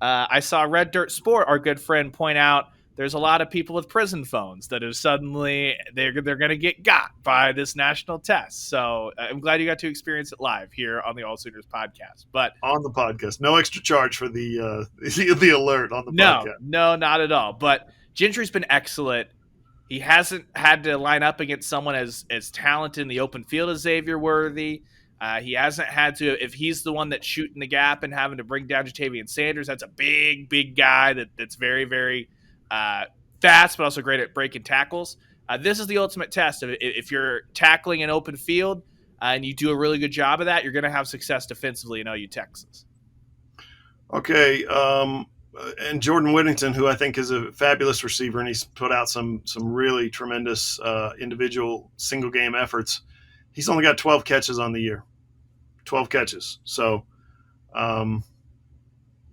I saw Red Dirt Sport, our good friend, point out there's a lot of people with prison phones that have suddenly they're going to get got by this national test. So I'm glad you got to experience it live here on the AllSooners podcast. But on the podcast, no extra charge for the alert on the podcast. No, not at all. But Gentry's been excellent. He hasn't had to line up against someone as talented in the open field as Xavier Worthy. He hasn't had to, if he's the one that's shooting the gap and having to bring down Jatavian Sanders, that's a big guy that's very, very fast, but also great at breaking tackles. This is the ultimate test. If you're tackling an open field and you do a really good job of that, you're going to have success defensively in OU Texas. Okay. And Jordan Whittington, who I think is a fabulous receiver, and he's put out some really tremendous individual single game efforts. He's only got 12 catches on the year. 12 catches. So,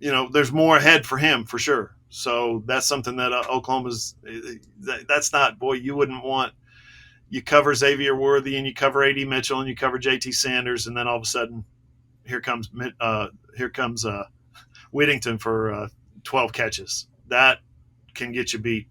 there's more ahead for him for sure. So that's something that Oklahoma's – that's not – boy, you wouldn't want – you cover Xavier Worthy and you cover A.D. Mitchell and you cover J.T. Sanders, and then all of a sudden here comes Whittington for 12 catches. That can get you beat.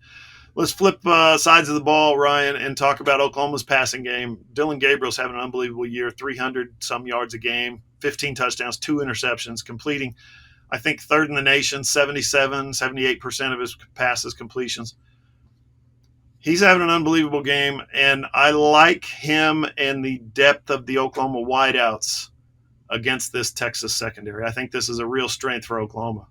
Let's flip sides of the ball, Ryan, and talk about Oklahoma's passing game. Dylan Gabriel's having an unbelievable year, 300-some yards a game, 15 touchdowns, 2 interceptions, completing – I think third in the nation, 78% of his passes completions. He's having an unbelievable game, and I like him and the depth of the Oklahoma wideouts against this Texas secondary. I think this is a real strength for Oklahoma.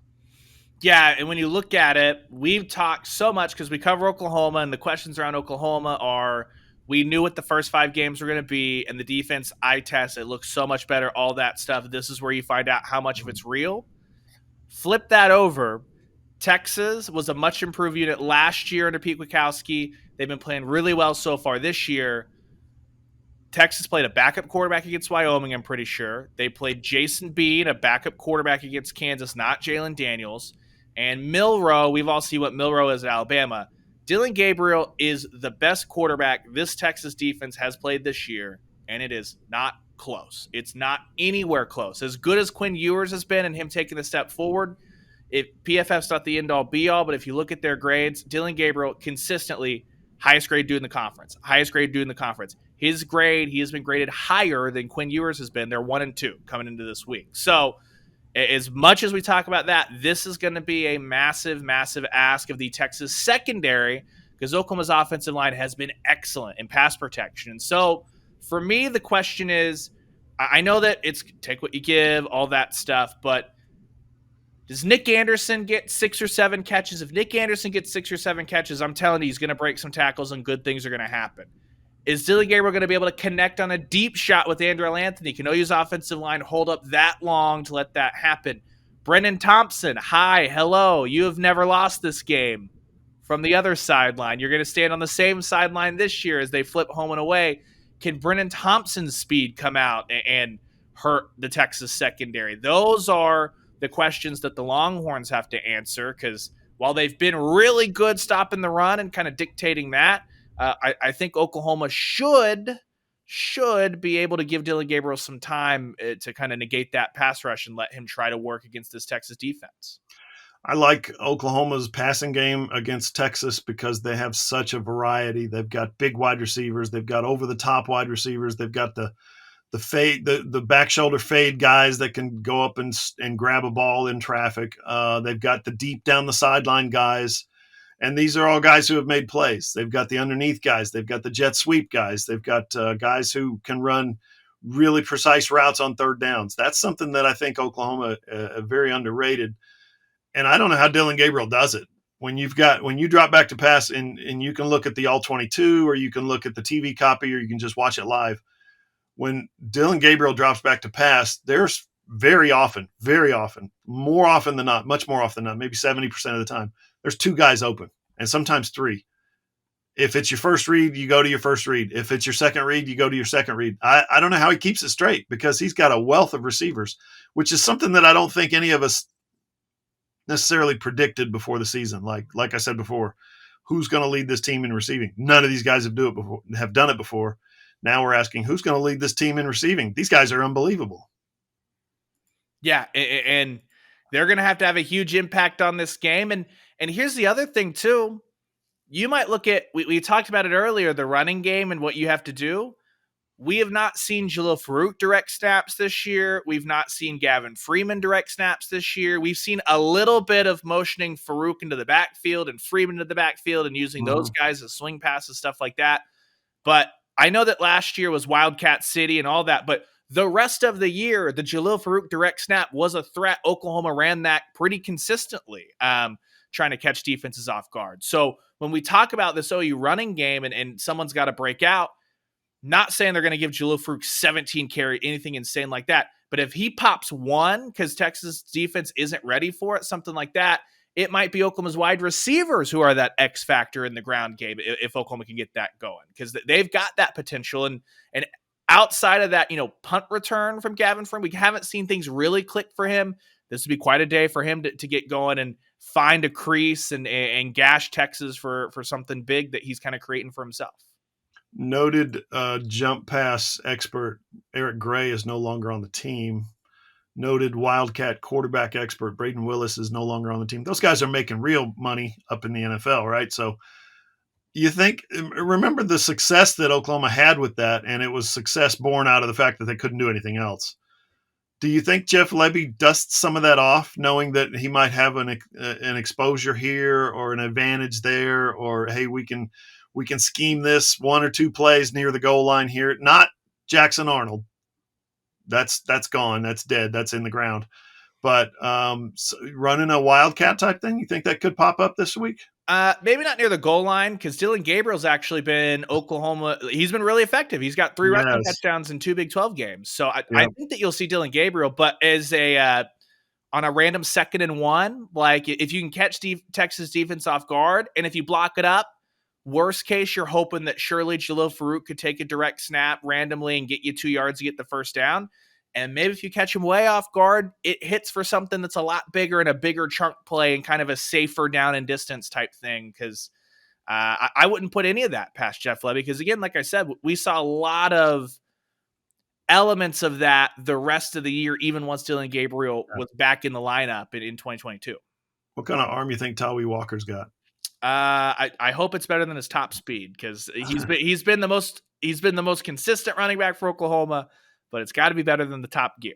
Yeah, and when you look at it, we've talked so much because we cover Oklahoma, and the questions around Oklahoma are we knew what the first 5 games were going to be, and the defense eye test, it looks so much better, all that stuff. This is where you find out how much of it's real. Flip that over. Texas was a much improved unit last year under Pete Kwiatkowski. They've been playing really well so far this year. Texas played a backup quarterback against Wyoming, I'm pretty sure. They played Jason Bean, a backup quarterback against Kansas, not Jalen Daniels. And Milroe, we've all seen what Milroe is at Alabama. Dylan Gabriel is the best quarterback this Texas defense has played this year, and it is not close. It's not anywhere close. As good as Quinn Ewers has been and him taking a step forward, PFF's not the end-all, be-all, but if you look at their grades, Dylan Gabriel consistently highest grade dude in the conference. His grade, he has been graded higher than Quinn Ewers has been. They're 1 and 2 coming into this week. So as much as we talk about that, this is going to be a massive ask of the Texas secondary because Oklahoma's offensive line has been excellent in pass protection. And so for me, the question is, I know that it's take what you give, all that stuff, but does Nick Anderson get 6 or 7 catches? If Nick Anderson gets 6 or 7 catches, I'm telling you, he's going to break some tackles and good things are going to happen. Is Dylan Gabriel going to be able to connect on a deep shot with Andrell Anthony? Can OU's offensive line hold up that long to let that happen? Brendan Thompson, hi, hello. You have never lost this game from the other sideline. You're going to stand on the same sideline this year as they flip home and away. Can Brennan Thompson's speed come out and hurt the Texas secondary? Those are the questions that the Longhorns have to answer, because while they've been really good stopping the run and kind of dictating that, I think Oklahoma should be able to give Dillon Gabriel some time to kind of negate that pass rush and let him try to work against this Texas defense. I like Oklahoma's passing game against Texas because they have such a variety. They've got big wide receivers. They've got over-the-top wide receivers. They've got the fade, the back shoulder fade guys that can go up and grab a ball in traffic. They've got the deep down the sideline guys. And these are all guys who have made plays. They've got the underneath guys. They've got the jet sweep guys. They've got guys who can run really precise routes on third downs. That's something that I think Oklahoma very underrated. And I don't know how Dillon Gabriel does it. When you drop back to pass and you can look at the All-22 or you can look at the TV copy or you can just watch it live. When Dillon Gabriel drops back to pass, there's very often, more often than not, much more often than not, maybe 70% of the time, there's two guys open and sometimes three. If it's your first read, you go to your first read. If it's your second read, you go to your second read. I don't know how he keeps it straight because he's got a wealth of receivers, which is something that I don't think any of us necessarily predicted before the season. Like I said before, who's going to lead this team in receiving? None of these guys have done it before. Now we're asking who's going to lead this team in receiving. These guys are unbelievable. Yeah, and they're going to have a huge impact on this game. And here's the other thing too. You might look at, we talked about it earlier, the running game and what you have to do. We have not seen Jalil Farouk direct snaps this year. We've not seen Gavin Freeman direct snaps this year. We've seen a little bit of motioning Farouk into the backfield and Freeman into the backfield and using those guys as swing passes, stuff like that. But I know that last year was Wildcat City and all that, but the rest of the year, the Jalil Farouk direct snap was a threat. Oklahoma ran that pretty consistently, trying to catch defenses off guard. So when we talk about this OU running game and someone's got to break out, not saying they're going to give Jalil Farouk 17 carry, anything insane like that. But if he pops one because Texas defense isn't ready for it, something like that, it might be Oklahoma's wide receivers who are that X factor in the ground game if Oklahoma can get that going, because they've got that potential. And outside of that, punt return from Gavin Freeman, we haven't seen things really click for him. This would be quite a day for him to get going and find a crease and gash Texas for something big that he's kind of creating for himself. Noted jump pass expert Eric Gray is no longer on the team. Noted Wildcat quarterback expert Braden Willis is no longer on the team. Those guys are making real money up in the NFL, right? So remember the success that Oklahoma had with that, and it was success born out of the fact that they couldn't do anything else. Do you think Jeff Lebby dusts some of that off, knowing that he might have an exposure here or an advantage there, or hey, we can scheme this one or two plays near the goal line here? Not Jackson Arnold. That's gone. That's dead. That's in the ground. But so running a Wildcat type thing, you think that could pop up this week? Maybe not near the goal line, because Dillon Gabriel's actually been Oklahoma. He's been really effective. He's got 3 rushing touchdowns in 2 Big 12 games. So I think that you'll see Dillon Gabriel, but as on a random 2nd and 1, like if you can catch Texas defense off guard, and if you block it up, worst case, you're hoping that surely Jalil Farouk could take a direct snap randomly and get you 2 yards to get the first down. And maybe if you catch him way off guard, it hits for something that's a lot bigger and a bigger chunk play and kind of a safer down and distance type thing. Because I wouldn't put any of that past Jeff Lebby. Because again, like I said, we saw a lot of elements of that the rest of the year, even once Dillon Gabriel was back in the lineup in 2022. What kind of arm you think Tawi Walker's got? I hope it's better than his top speed, because he's been the most consistent running back for Oklahoma. But it's got to be better than the top gear.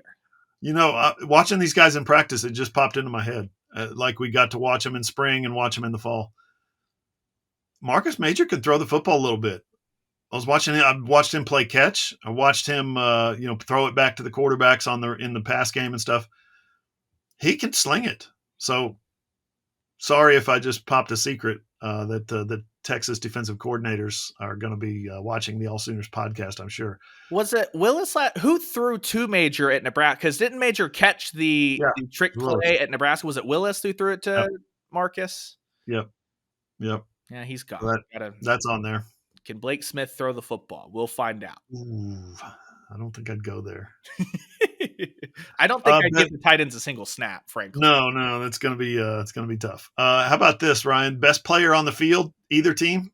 Watching these guys in practice, it just popped into my head. Like we got to watch them in spring and watch them in the fall. Marcus Major could throw the football a little bit. I watched him play catch. I watched him, throw it back to the quarterbacks in the pass game and stuff. He can sling it. So sorry if I just popped a secret that the Texas defensive coordinators are going to be watching the AllSooners podcast, I'm sure. Was it Willis who threw to Major at Nebraska? Because didn't Major catch the trick play at Nebraska? Was it Willis who threw it to Marcus? Yep. Yep. Yeah, he's gone. That's on there. Can Blake Smith throw the football? We'll find out. Ooh, I don't think I'd go there. I don't think I'd give the tight ends a single snap, frankly. No, it's gonna be tough. How about this, Ryan? Best player on the field, either team?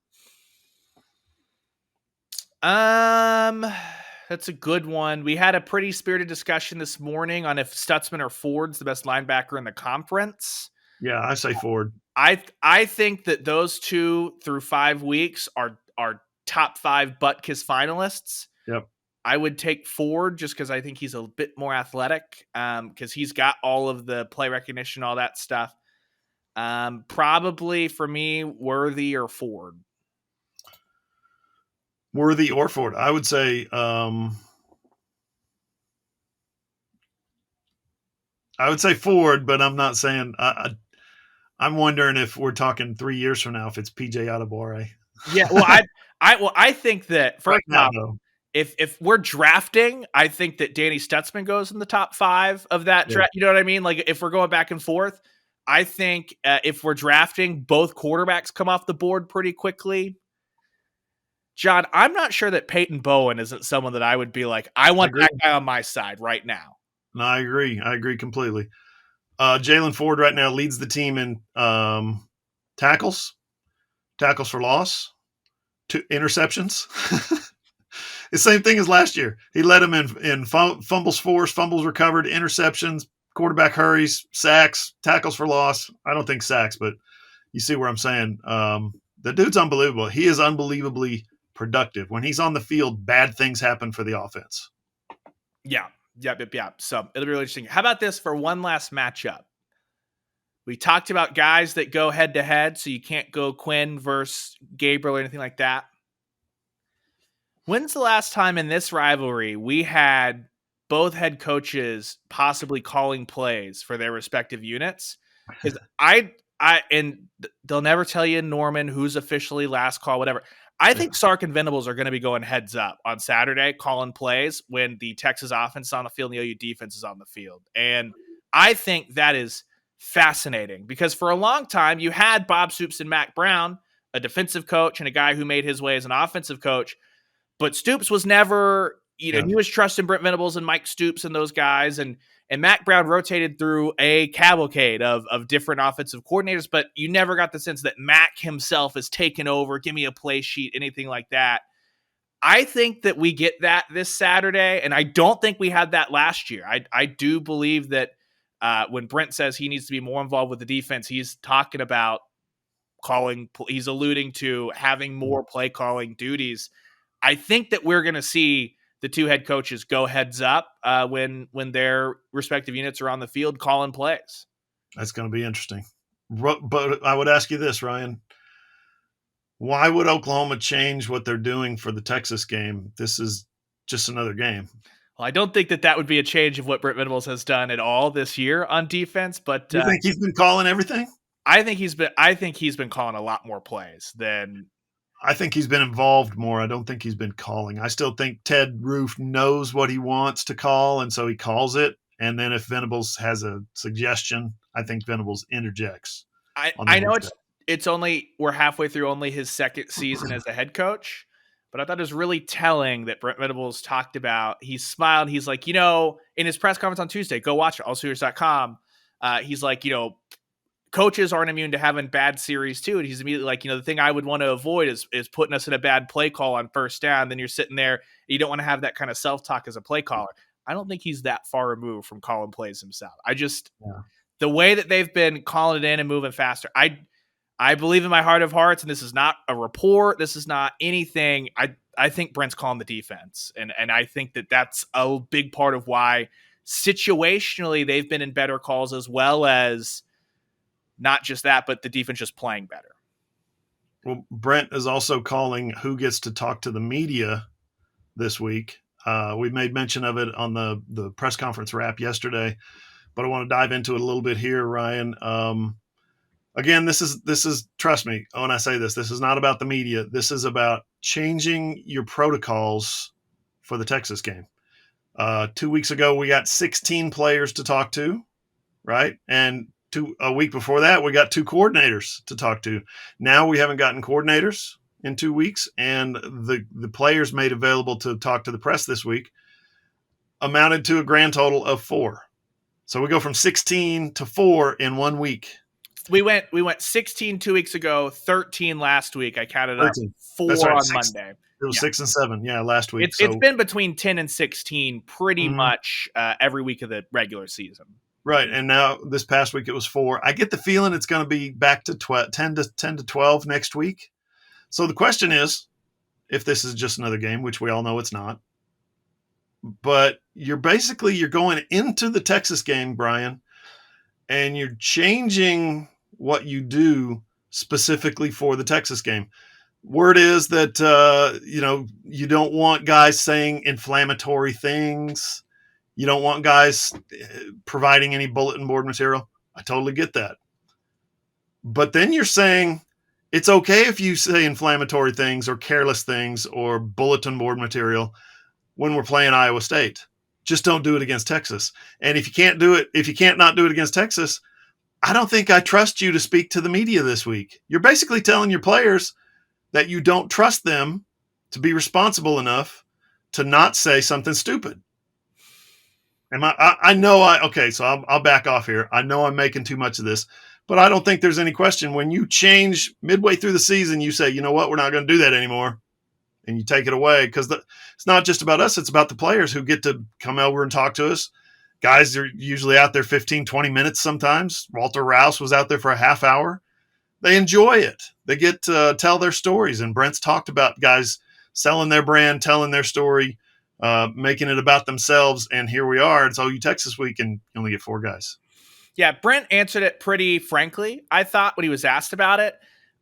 That's a good one. We had a pretty spirited discussion this morning on if Stutzman or Ford's the best linebacker in the conference. Yeah, I say Ford. I think that those two through 5 weeks are top 5 butt kiss finalists. Yep. I would take Ford just because I think he's a bit more athletic, because he's got all of the play recognition, all that stuff. Probably for me, Worthy or Ford. Worthy or Ford. I would say Ford, but I'm not saying I'm wondering if we're talking 3 years from now if it's PJ Adebawore. Yeah, well, I think that first off, if we're drafting, I think that Danny Stutzman goes in the top 5 of that draft. You know what I mean? Like if we're going back and forth, I think if we're drafting, both quarterbacks come off the board pretty quickly. John, I'm not sure that Peyton Bowen isn't someone that I would be like, I want that guy on my side right now. No, I agree. I agree completely. Jalen Ford right now leads the team in tackles for loss, 2 interceptions. The same thing as last year. He led them in fumbles forced, fumbles recovered, interceptions, quarterback hurries, sacks, tackles for loss. I don't think sacks, but you see where I'm saying. The dude's unbelievable. He is unbelievably productive. When he's on the field, bad things happen for the offense. Yeah. So it'll be really interesting. How about this for one last matchup? We talked about guys that go head to head, so you can't go Quinn versus Gabriel or anything like that. When's the last time in this rivalry we had both head coaches possibly calling plays for their respective units? Because and they'll never tell you, Norman, who's officially last call, whatever. I think Sark and Venables are going to be going heads up on Saturday, calling plays when the Texas offense is on the field and the OU defense is on the field. And I think that is fascinating because for a long time you had Bob Stoops and Mac Brown, a defensive coach and a guy who made his way as an offensive coach. But Stoops was never, he was trusting Brent Venables and Mike Stoops and those guys. And Mac Brown rotated through a cavalcade of different offensive coordinators, but you never got the sense that Mac himself has taken over, give me a play sheet, anything like that. I think that we get that this Saturday, and I don't think we had that last year. I do believe that when Brent says he needs to be more involved with the defense, he's talking about he's alluding to having more play calling duties. I think that we're going to see the two head coaches go heads up when their respective units are on the field calling plays. That's going to be interesting. But I would ask you this, Ryan. Why would Oklahoma change what they're doing for the Texas game? This is just another game. Well, I don't think that would be a change of what Brent Venables has done at all this year on defense. But you think he's been calling everything? I think he's been calling a lot more plays than. I think he's been involved more. I don't think he's been calling. I still think Ted Roof knows what he wants to call, and so he calls it. And then if Venables has a suggestion, I think Venables interjects. I know it's only we're halfway through only his second season as a head coach, but I thought it was really telling that Brent Venables talked about. He smiled. He's like, in his press conference on Tuesday, go watch it, AllSooners.com. He's like, coaches aren't immune to having bad series too. And he's immediately like, the thing I would want to avoid is putting us in a bad play call on first down. Then you're sitting there. You don't want to have that kind of self-talk as a play caller. I don't think he's that far removed from calling plays himself. The way that they've been calling it in and moving faster, I believe in my heart of hearts, and this is not a report. This is not anything. I think Brent's calling the defense. And I think that that's a big part of why situationally they've been in better calls, as well as not just that, but the defense just playing better. Well, Brent is also calling who gets to talk to the media this week. We made mention of it on the press conference wrap yesterday, but I want to dive into it a little bit here, Ryan. Again, this is trust me when I say this is not about the media. This is about changing your protocols for the Texas game. 2 weeks ago, we got 16 players to talk to, right? And a week before that, we got 2 coordinators to talk to. Now we haven't gotten coordinators in 2 weeks, and the players made available to talk to the press this week amounted to a grand total of 4. So we go from 16 to 4 in 1 week. We went 16 2 weeks ago, 13 last week. I counted 13. Up 4 right, on Monday. It was 6 and 7, last week. It's been between 10 and 16 pretty much every week of the regular season. Right, and now this past week it was 4. I get the feeling it's going to be back to 10 to 12 next week. So the question is, if this is just another game, which we all know it's not, but you're going into the Texas game, Brian, and you're changing what you do specifically for the Texas game. Word is that, you don't want guys saying inflammatory things. You don't want guys providing any bulletin board material. I totally get that. But then you're saying it's okay if you say inflammatory things or careless things or bulletin board material when we're playing Iowa State. Just don't do it against Texas. And if you can't not do it against Texas, I don't think I trust you to speak to the media this week. You're basically telling your players that you don't trust them to be responsible enough to not say something stupid. So I'll back off here. I know I'm making too much of this, but I don't think there's any question when you change midway through the season, you say, you know what, we're not going to do that anymore. And you take it away because it's not just about us. It's about the players who get to come over and talk to us. Guys are usually out there 15, 20 minutes sometimes. Walter Rouse was out there for a half hour. They enjoy it. They get to tell their stories. And Brent's talked about guys selling their brand, telling their story, making it about themselves. And here we are. It's OU Texas week, and you only get 4 guys. Yeah, Brent answered it pretty frankly, I thought, when he was asked about it.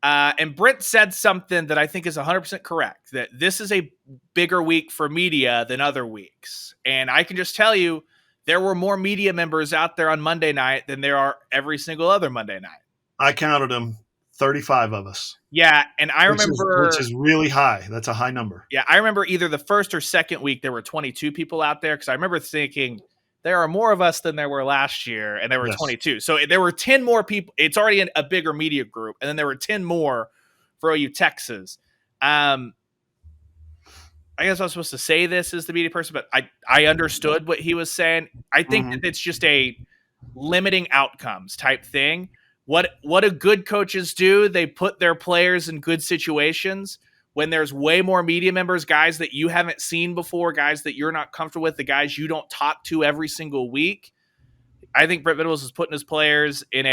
And Brent said something that I think is 100% correct, that this is a bigger week for media than other weeks. And I can just tell you, there were more media members out there on Monday night than there are every single other Monday night. I counted them, 35 of us. Yeah, and I remember... Which is really high. That's a high number. Yeah, I remember either the first or second week there were 22 people out there, because I remember thinking, there are more of us than there were last year, and there were 22. So there were 10 more people. It's already a bigger media group, and then there were 10 more for OU Texas. I guess I was supposed to say this as the media person, but I understood what he was saying. I think that it's just a limiting outcomes type thing. What do good coaches do? They put their players in good situations. When there's way more media members, guys that you haven't seen before, guys that you're not comfortable with, the guys you don't talk to every single week, I think Brent Venables is putting his players in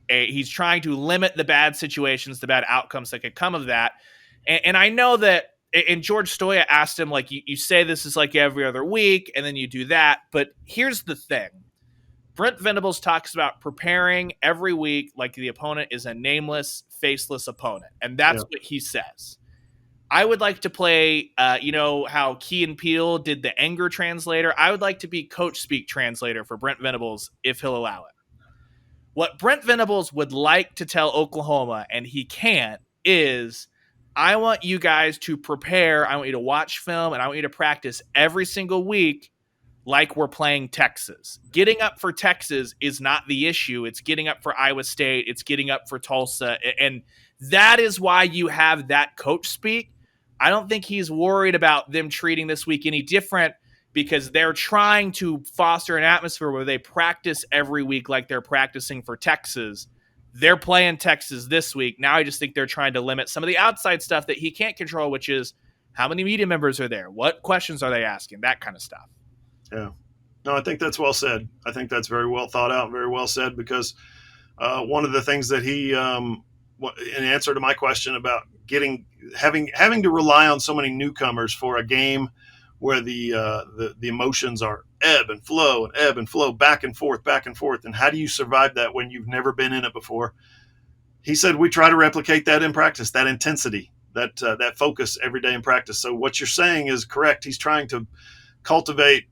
he's trying to limit the bad situations, the bad outcomes that could come of that. And I know that, and George Stoya asked him, like, you say this is like every other week, and then you do that. But here's the thing. Brent Venables talks about preparing every week like the opponent is a nameless, faceless opponent. And that's what he says. I would like to play, how Key and Peele did the anger translator. I would like to be coach speak translator for Brent Venables if he'll allow it. What Brent Venables would like to tell Oklahoma, and he can't, is I want you guys to prepare. I want you to watch film, and I want you to practice every single week like we're playing Texas. Getting up for Texas is not the issue. It's getting up for Iowa State. It's getting up for Tulsa. And that is why you have that coach speak. I don't think he's worried about them treating this week any different, because they're trying to foster an atmosphere where they practice every week like they're practicing for Texas. They're playing Texas this week. Now I just think they're trying to limit some of the outside stuff that he can't control, which is how many media members are there? What questions are they asking? That kind of stuff. Yeah. No, I think that's well said. I think that's very well thought out, very well said, because one of the things that he, in answer to my question about having to rely on so many newcomers for a game where the emotions are ebb and flow, back and forth. And how do you survive that when you've never been in it before? He said, we try to replicate that in practice, that intensity, that focus every day in practice. So what you're saying is correct. He's trying to cultivate,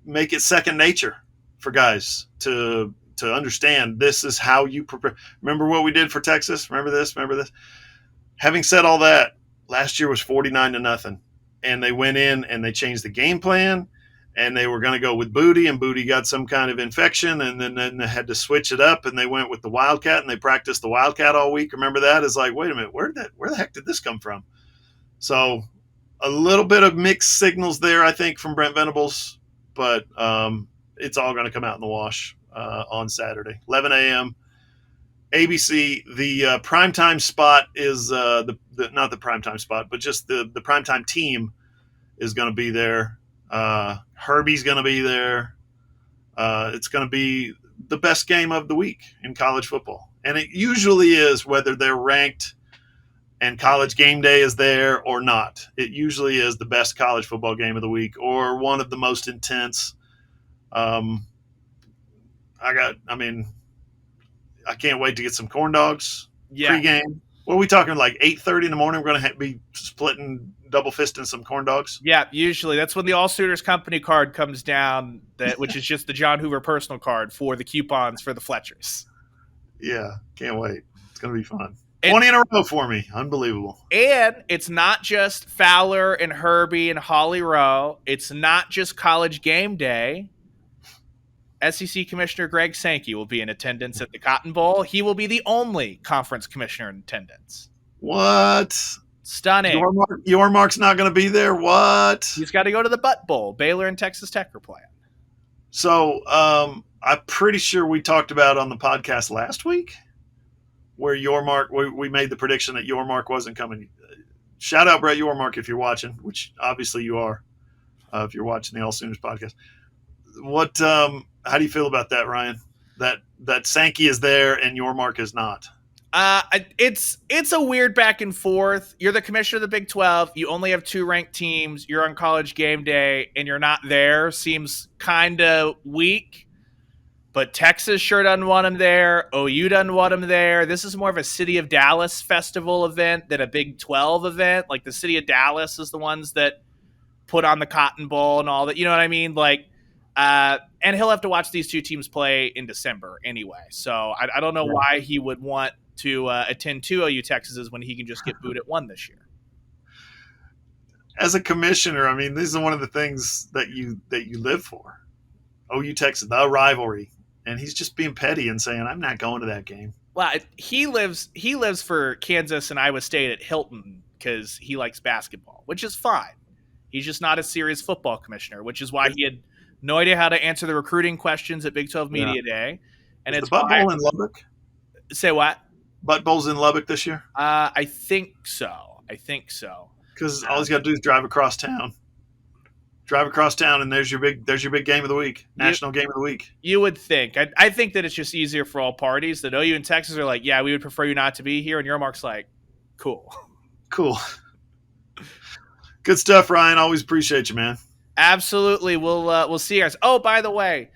make it second nature for guys to understand this is how you prepare. Remember what we did for Texas? Remember this? Having said all that, last year was 49-0, and they went in and they changed the game plan, and they were going to go with Booty, and Booty got some kind of infection, and then they had to switch it up, and they went with the Wildcat, and they practiced the Wildcat all week. Remember that? It's like, wait a minute, where the heck did this come from? So a little bit of mixed signals there, I think, from Brent Venables, but it's all going to come out in the wash on Saturday, 11 a.m. ABC. The primetime spot is not the primetime spot, but just the primetime team is going to be there. Herbie's going to be there. It's going to be the best game of the week in college football. And it usually is, whether they're ranked and College Game Day is there or not. It usually is the best college football game of the week, or one of the most intense. I can't wait to get some corn dogs pregame. What are we talking, like 8:30 in the morning? We're going to be splitting, double fisting some corn dogs? Yeah, usually. That's when the AllSooners company card comes down, which is just the John Hoover personal card for the coupons for the Fletchers. Yeah, can't wait. It's going to be fun. 20 in a row for me. Unbelievable. And it's not just Fowler and Herbie and Holly Rowe. It's not just College Game Day. SEC Commissioner Greg Sankey will be in attendance at the Cotton Bowl. He will be the only conference commissioner in attendance. What? Stunning. Yormark's not going to be there? What? He's got to go to the Butt Bowl. Baylor and Texas Tech are playing. So I'm pretty sure we talked about on the podcast last week where Yormark, we made the prediction that Yormark wasn't coming. Shout out Brett Yormark if you're watching, which obviously you are, if you're watching the AllSooners podcast. How do you feel about that, Ryan? That Sankey is there and Yormark is not? It's a weird back and forth. You're the commissioner of the Big 12. You only have 2 ranked teams. You're on College Game Day and you're not there. Seems kind of weak. But Texas sure doesn't want him there. OU doesn't want him there. This is more of a City of Dallas festival event than a Big 12 event. Like, the City of Dallas is the ones that put on the Cotton Bowl and all that. You know what I mean? Like, and he'll have to watch these 2 teams play in December anyway. So I don't know why he would want to attend 2 OU Texases when he can just get booed at 1 this year. As a commissioner, I mean, this is one of the things that you live for. OU Texas, the rivalry. And he's just being petty and saying, I'm not going to that game. Well, he lives for Kansas and Iowa State at Hilton because he likes basketball, which is fine. He's just not a serious football commissioner, which is why he had no idea how to answer the recruiting questions at Big 12 Media Day. And is the Butt Bowl in Lubbock? Say what? Butt Bowl's in Lubbock this year? I think so. Because all he's got to do is drive across town. And there's your big game of the week, national game of the week. You would think. I think that it's just easier for all parties. That OU and Texas are like, yeah, we would prefer you not to be here, and Yormark's like, cool. Good stuff, Ryan. Always appreciate you, man. Absolutely. We'll see you guys. Oh, by the way,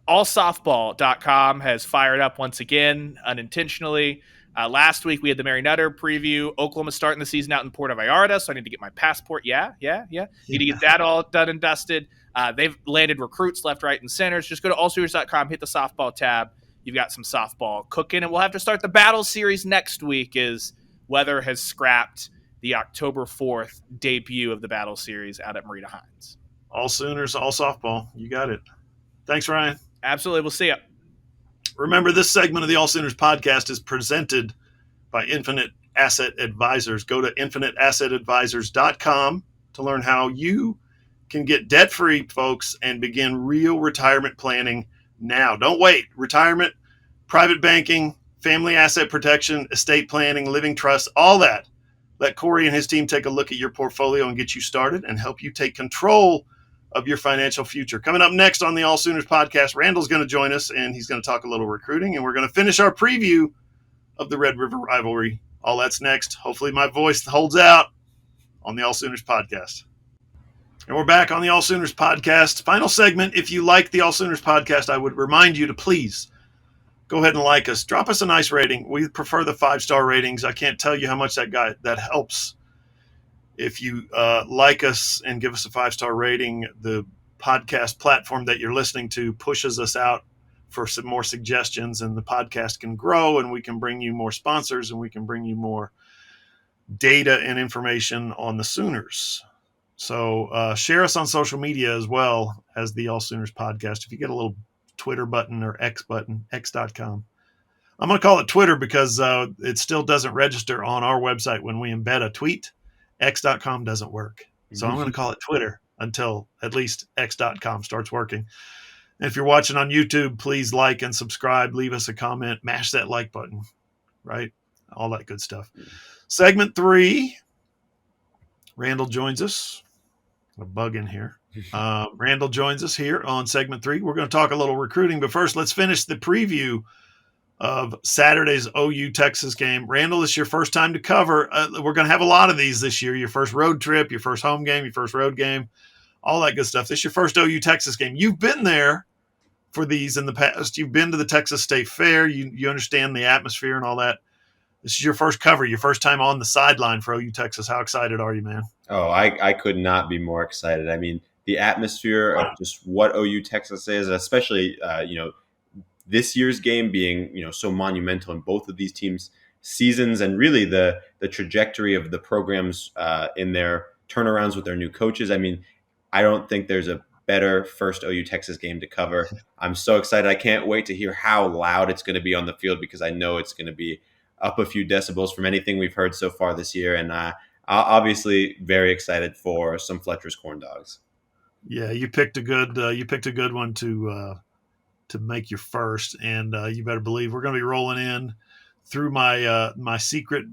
allsoftball.com has fired up once again, unintentionally. Last week, we had the Mary Nutter preview. Oklahoma's starting the season out in Puerto Vallarta, so I need to get my passport. Yeah. Need to get that all done and dusted. They've landed recruits left, right, and centers. Just go to allsooners.com, hit the softball tab. You've got some softball cooking, and we'll have to start the battle series next week as weather has scrapped the October 4th debut of the battle series out at Marita Hines. All Sooners, all softball. You got it. Thanks, Ryan. Absolutely. We'll see you. Remember, this segment of the AllSooners podcast is presented by Infinite Asset Advisors. Go to infiniteassetadvisors.com to learn how you can get debt-free, folks, and begin real retirement planning now. Don't wait. Retirement, private banking, family asset protection, estate planning, living trust, all that. Let Corey and his team take a look at your portfolio and get you started and help you take control of your financial future. Coming up next on the AllSooners podcast, Randall's going to join us, and he's going to talk a little recruiting, and we're going to finish our preview of the Red River rivalry. All that's next. Hopefully my voice holds out on the AllSooners podcast. And we're back on the AllSooners podcast. Final segment. If you like the AllSooners podcast, I would remind you to please go ahead and like us. Drop us a nice rating. We prefer the 5-star ratings. I can't tell you how much that helps. If you like us and give us a 5-star rating, the podcast platform that you're listening to pushes us out for some more suggestions, and the podcast can grow, and we can bring you more sponsors, and we can bring you more data and information on the Sooners. So share us on social media as well as the AllSooners Podcast. If you get a little Twitter button or X button, x.com. I'm going to call it Twitter because it still doesn't register on our website when we embed a tweet. X.com doesn't work. So I'm going to call it Twitter until at least X.com starts working. And if you're watching on YouTube, please like and subscribe. Leave us a comment. Mash that like button, right? All that good stuff. Segment 3, Randall joins us. A bug in here. Randall joins us here on segment 3. We're going to talk a little recruiting, but first let's finish the preview of Saturday's OU Texas game. Randall, it's your first time to cover. We're going to have a lot of these this year. Your first road trip, your first home game, your first road game, all that good stuff. This is your first OU Texas game. You've been there for these in the past. You've been to the Texas State Fair. You understand the atmosphere and all that. This is your first cover, your first time on the sideline for OU Texas. How excited are you, man? Oh, I could not be more excited. I mean, the atmosphere of just what OU Texas is, especially, this year's game being, so monumental in both of these teams' seasons, and really the trajectory of the programs in their turnarounds with their new coaches. I mean, I don't think there's a better first OU Texas game to cover. I'm so excited. I can't wait to hear how loud it's going to be on the field, because I know it's going to be up a few decibels from anything we've heard so far this year. And obviously very excited for some Fletcher's corn dogs. Yeah, you picked a good one to make your first, and you better believe we're going to be rolling in through my secret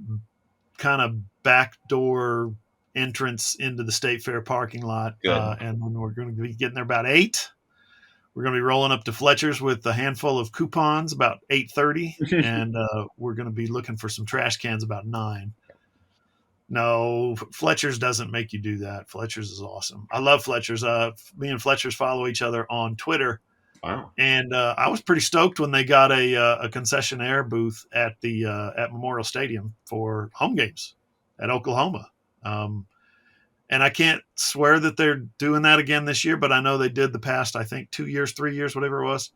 kind of backdoor entrance into the State Fair parking lot, and then we're going to be getting there about 8. We're going to be rolling up to Fletcher's with a handful of coupons about 8:30, and we're going to be looking for some trash cans about 9. No, Fletcher's doesn't make you do that. Fletcher's is awesome. I love Fletcher's. Me and Fletcher's follow each other on Twitter. Wow. And I was pretty stoked when they got a concessionaire booth at Memorial Stadium for home games at Oklahoma. And I can't swear that they're doing that again this year, but I know they did the past, I think, 2 years, 3 years, whatever it was.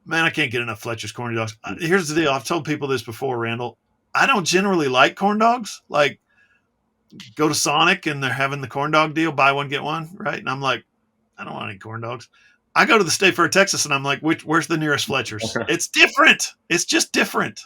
Man, I can't get enough Fletcher's corn dogs. Here's the deal. I've told people this before, Randall. I don't generally like corn dogs. Like, go to Sonic and they're having the corn dog deal, buy one, get one, right? And I'm like, I don't want any corn dogs. I go to the State Fair, Texas, and I'm like, where's the nearest Fletcher's? It's different. It's just different.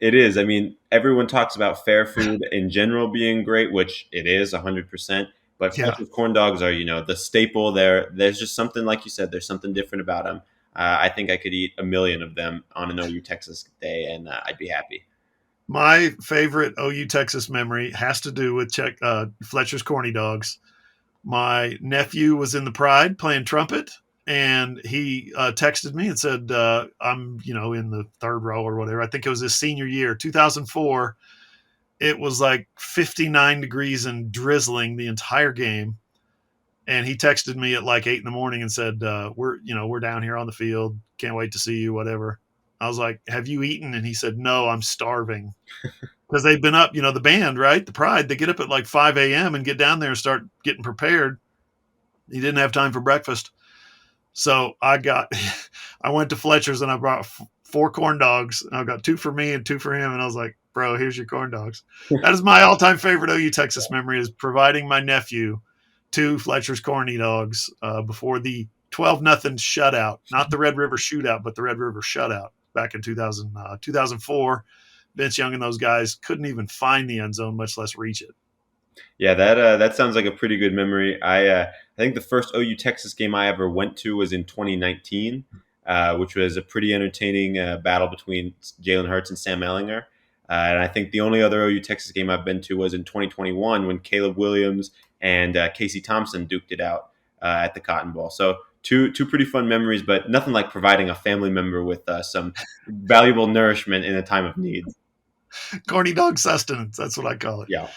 It is. I mean, everyone talks about fair food in general being great, which it is 100%. But Fletcher's corn dogs are, the staple there. There's just something, like you said, there's something different about them. I think I could eat 1 million of them on an OU Texas day, and I'd be happy. My favorite OU Texas memory has to do with Fletcher's corny dogs. My nephew was in the Pride playing trumpet, and he texted me and said, I'm, in the third row or whatever. I think it was his senior year, 2004. It was like 59 degrees and drizzling the entire game. And he texted me at like 8 a.m. and said, we're down here on the field. Can't wait to see you, whatever. I was like, have you eaten? And he said, no, I'm starving. Because they've been up, the band, right? The Pride, they get up at like 5 a.m. and get down there and start getting prepared. He didn't have time for breakfast. So I went to Fletcher's and I brought 4 corn dogs. And I got 2 for me and 2 for him. And I was like, bro, here's your corn dogs. That is my all-time favorite OU Texas memory, is providing my nephew 2 Fletcher's corny dogs before the 12-0 shutout. Not the Red River shootout, but the Red River shutout back in 2004. Vince Young and those guys couldn't even find the end zone, much less reach it. Yeah, that sounds like a pretty good memory. I think the first OU Texas game I ever went to was in 2019, which was a pretty entertaining battle between Jalen Hurts and Sam Ehlinger. And I think the only other OU Texas game I've been to was in 2021 when Caleb Williams and Casey Thompson duked it out at the Cotton Bowl. So two pretty fun memories, but nothing like providing a family member with some valuable nourishment in a time of need. Corny dog sustenance, that's what I call it. Yeah.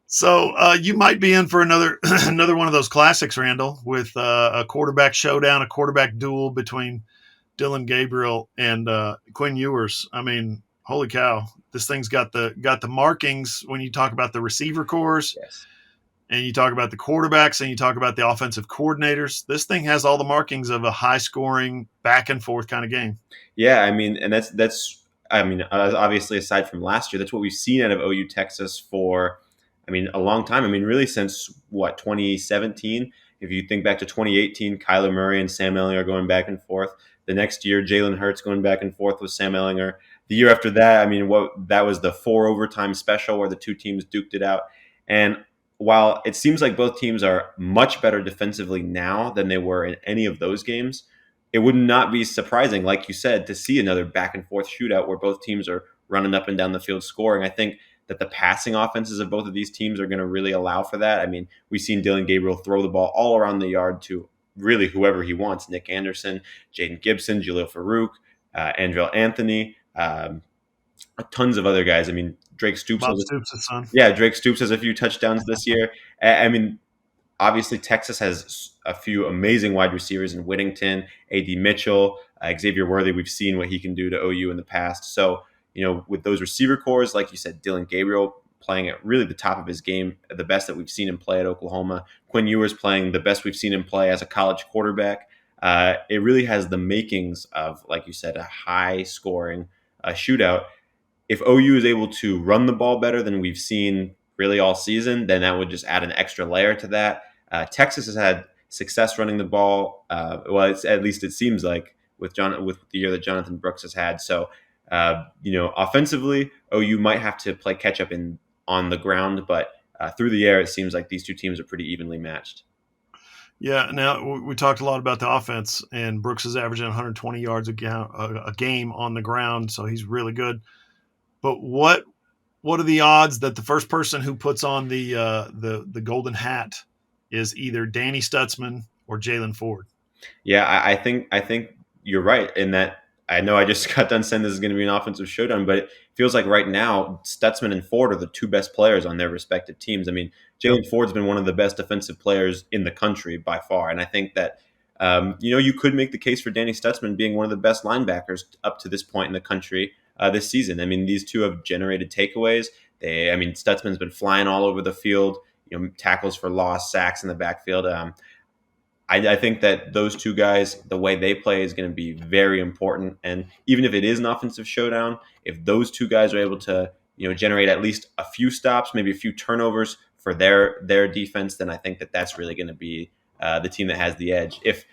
So you might be in for another one of those classics, Randall, with a quarterback showdown, a quarterback duel between Dylan Gabriel and Quinn Ewers. I mean, holy cow! This thing's got the markings when you talk about the receiver cores, yes, and you talk about the quarterbacks, and you talk about the offensive coordinators. This thing has all the markings of a high-scoring, back and forth kind of game. Yeah, I mean, and that's obviously aside from last year, that's what we've seen out of OU Texas for. mean, a long time. I mean, really since 2017. If you think back to 2018, Kyler Murray and Sam Ehlinger are going back and forth. The next year, Jalen Hurts going back and forth with Sam Ehlinger. The year after that, I mean, that was the 4 overtime special where the two teams duked it out. And while it seems like both teams are much better defensively now than they were in any of those games, it would not be surprising, like you said, to see another back and forth shootout where both teams are running up and down the field scoring. I think that the passing offenses of both of these teams are going to really allow for that. I mean, we've seen Dylan Gabriel throw the ball all around the yard to really whoever he wants: Nick Anderson, Jaden Gibson, Jaleel Farouk, Andrell Anthony, tons of other guys. I mean, Drake Stoops. Son. Yeah, Drake Stoops has a few touchdowns this year. I mean, obviously Texas has a few amazing wide receivers in Whittington, A.D. Mitchell, Xavier Worthy. We've seen what he can do to OU in the past. So, with those receiver cores, like you said, Dylan Gabriel playing at really the top of his game, the best that we've seen him play at Oklahoma. Quinn Ewers playing the best we've seen him play as a college quarterback. It really has the makings of, like you said, a high-scoring shootout. If OU is able to run the ball better than we've seen really all season, then that would just add an extra layer to that. Texas has had success running the ball. At least it seems like with the year that Jonathan Brooks has had. So, offensively, OU might have to play catch up on the ground, but through the air, it seems like these two teams are pretty evenly matched. Yeah. Now we talked a lot about the offense, and Brooks is averaging 120 yards a game on the ground, so he's really good. But what are the odds that the first person who puts on the golden hat is either Danny Stutzman or Jalen Ford? Yeah, I think you're right in that. I know I just got done saying this is going to be an offensive showdown, but it feels like right now Stutzman and Ford are the two best players on their respective teams. I mean, Jalen Ford's been one of the best defensive players in the country by far, and I think that you could make the case for Danny Stutzman being one of the best linebackers up to this point in the country this season. I mean, these two have generated takeaways. Stutzman's been flying all over the field, tackles for loss, sacks in the backfield. I think that those two guys, the way they play is going to be very important. And even if it is an offensive showdown, if those two guys are able to, generate at least a few stops, maybe a few turnovers for their defense, then I think that that's really going to be the team that has the edge. If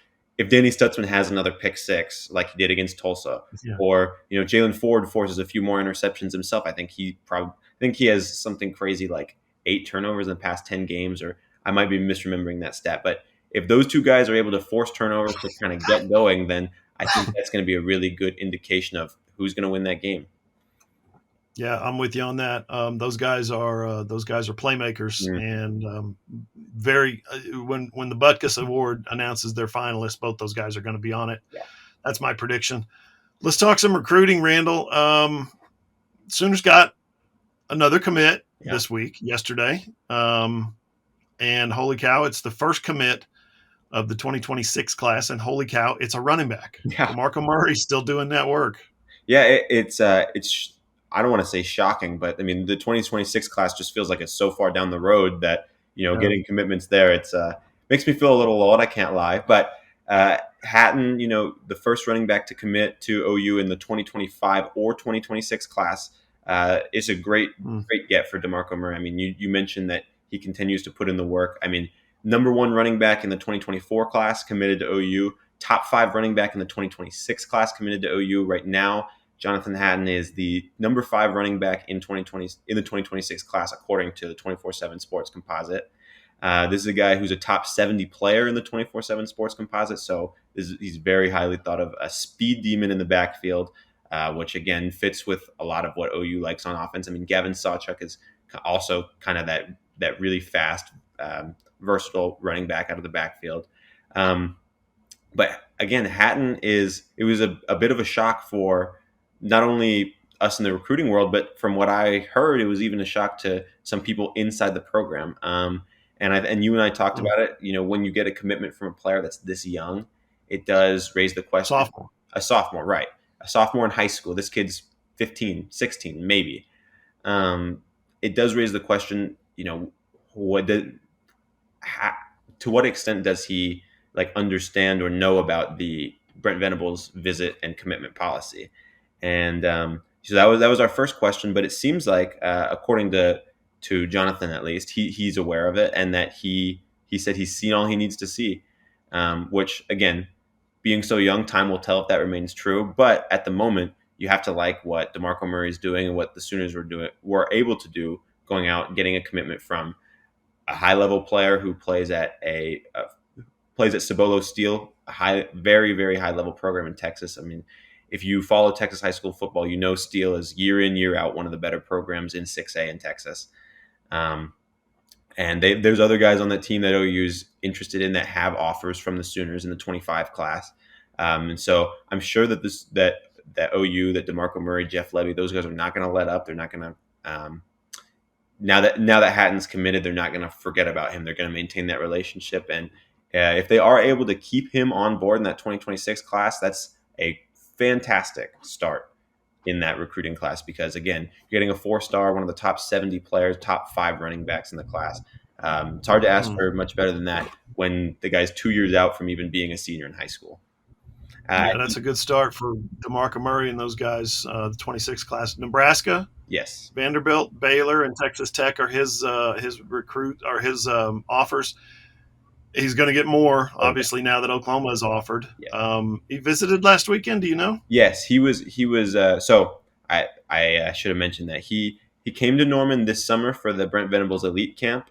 Danny Stutzman has another pick six like he did against Tulsa, or Jalen Ford forces a few more interceptions himself, I think he has something crazy like 8 turnovers in the past 10 games, or I might be misremembering that stat. But if those two guys are able to force turnovers to kind of get going, then I think that's going to be a really good indication of who's going to win that game. Yeah, I'm with you on that. Those guys are playmakers, and very when the Butkus Award announces their finalists, both those guys are going to be on it. Yeah. That's my prediction. Let's talk some recruiting, Randall. Sooners got another commit yesterday, and holy cow, it's the first commit of the 2026 class, and holy cow, it's a running back. Yeah. Marco Murray's still doing that work. Yeah, it's I don't want to say shocking, but I mean the 2026 class just feels like it's so far down the road that getting commitments there, it's makes me feel a little old. I can't lie, but Hatton, the first running back to commit to OU in the 2025 or 2026 class, is a great get for DeMarco Murray. I mean, you mentioned that he continues to put in the work. I mean, number 1 running back in the 2024 class committed to OU, top 5 running back in the 2026 class committed to OU. Right now, Jonathan Hatton is the number 5 running back in the 2026 class, according to the 24/7 Sports Composite. This is a guy who's a top 70 player in the 24/7 Sports Composite, so he's very highly thought of, a speed demon in the backfield, which again fits with a lot of what OU likes on offense. I mean, Gavin Sawchuk is also kind of that really fast, versatile running back out of the backfield. But again, Hatton it was a bit of a shock for not only us in the recruiting world, but from what I heard, it was even a shock to some people inside the program. And you and I talked about it. When you get a commitment from a player that's this young, it does raise the question. A sophomore, right? A sophomore in high school. This kid's 15, 16, maybe. It does raise the question. To what extent does he understand or know about the Brent Venables visit and commitment policy? And so that was our first question. But it seems like, according to to Jonathan, at least he's aware of it, and that he said he's seen all he needs to see, which again, being so young, time will tell if that remains true. But at the moment, you have to like what DeMarco Murray is doing and what the Sooners were able to do, going out and getting a commitment from a high level player who plays at Cibolo Steel, a very, very high level program in Texas. I mean, if you follow Texas high school football, you know Steel is year in, year out one of the better programs in 6A in Texas. And there's other guys on the team that OU's interested in that have offers from the Sooners in the 25 class. And so I'm sure that that OU, that DeMarco Murray, Jeff Levy, those guys are not going to let up. They're not going to now that Hatton's committed, they're not going to forget about him. They're going to maintain that relationship. And if they are able to keep him on board in that 2026 class, that's a fantastic start in that recruiting class, because again, you're getting a 4-star, one of the top 70 players, top 5 running backs in the class. It's hard to ask for much better than that when the guy's 2 years out from even being a senior in high school. Yeah, that's a good start for DeMarco Murray and those guys. The 26th class, Nebraska, yes, Vanderbilt, Baylor, and Texas Tech are his offers. He's going to get more, obviously, now that Oklahoma has offered. Yeah. He visited last weekend. Do you know? Yes, he was. So I should have mentioned that he came to Norman this summer for the Brent Venables Elite Camp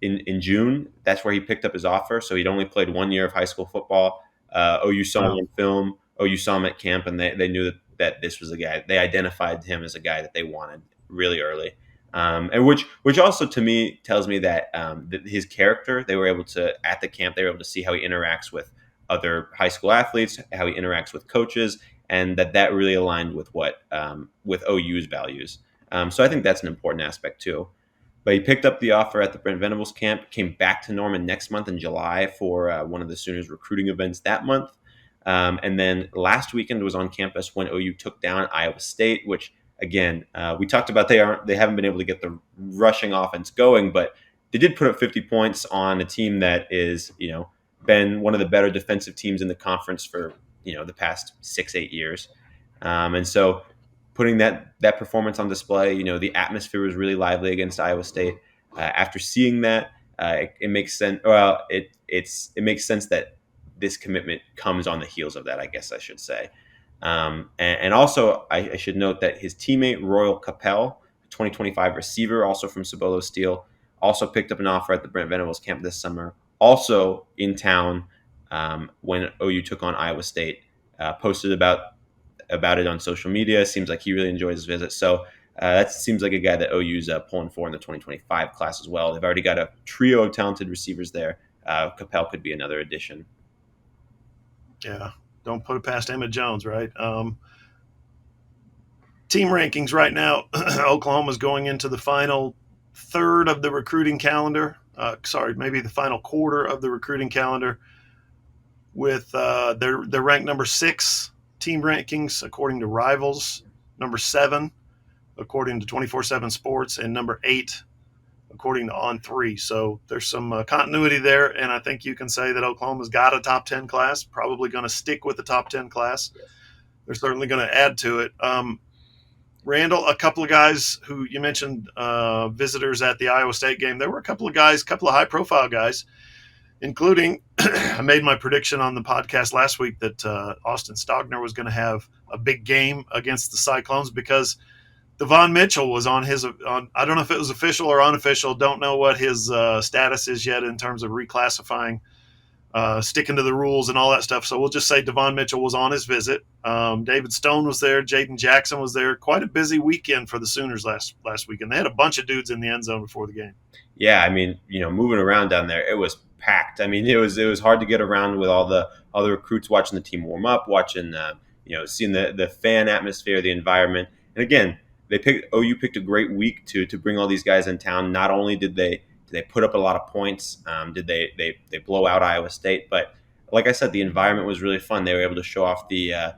in June. That's where he picked up his offer. So he'd only played 1 year of high school football. OU saw him in film. OU saw him at camp, and they knew that this was a guy. They identified him as a guy that they wanted really early. And which also to me tells me that his character, they were able to, at the camp, they were able to see how he interacts with other high school athletes, how he interacts with coaches, and that really aligned with what with OU's values. So I think that's an important aspect too. But he picked up the offer at the Brent Venables camp, came back to Norman next month in July for one of the Sooners recruiting events that month. And then last weekend was on campus when OU took down Iowa State, which again, we talked about they haven't been able to get the rushing offense going, but they did put up 50 points on a team that is, been one of the better defensive teams in the conference for, the past 6-8 years. And so putting that performance on display, the atmosphere was really lively against Iowa State. After seeing that, it makes sense. Well, it makes sense that this commitment comes on the heels of that, I guess I should say. And also, I should note that his teammate, Royal Capel, 2025 receiver, also from Cibolo Steel, also picked up an offer at the Brent Venables camp this summer, also in town when OU took on Iowa State, posted about it on social media. Seems like he really enjoyed his visit. So that seems like a guy that OU's pulling for in the 2025 class as well. They've already got a trio of talented receivers there. Capel could be another addition. Yeah. Don't put it past Emmett Jones, right? Team rankings right now, Oklahoma's going into the final third of the recruiting calendar. Maybe the final quarter of the recruiting calendar with they're ranked number 6 team rankings according to Rivals, number 7 according to 24/7 Sports, and number 8 according to On3. So there's some continuity there, and I think you can say that Oklahoma's got a top 10 class, probably going to stick with the top 10 class. Yes. They're certainly going to add to it. Randall, a couple of guys who you mentioned visitors at the Iowa State game, there were a couple of high-profile guys, including I made my prediction on the podcast last week that Austin Stogner was going to have a big game against the Cyclones because Devon Mitchell was on I don't know if it was official or unofficial. Don't know what his status is yet in terms of reclassifying, sticking to the rules and all that stuff. So we'll just say Devon Mitchell was on his visit. David Stone was there. Jaden Jackson was there. Quite a busy weekend for the Sooners last weekend. They had a bunch of dudes in the end zone before the game. Yeah, I mean, moving around down there, it was packed. I mean, it was hard to get around with all the recruits watching the team warm up, watching seeing the fan atmosphere, the environment, and again. OU picked a great week to bring all these guys in town. Not only did they put up a lot of points, did they blow out Iowa State, but like I said, the environment was really fun. They were able to show off the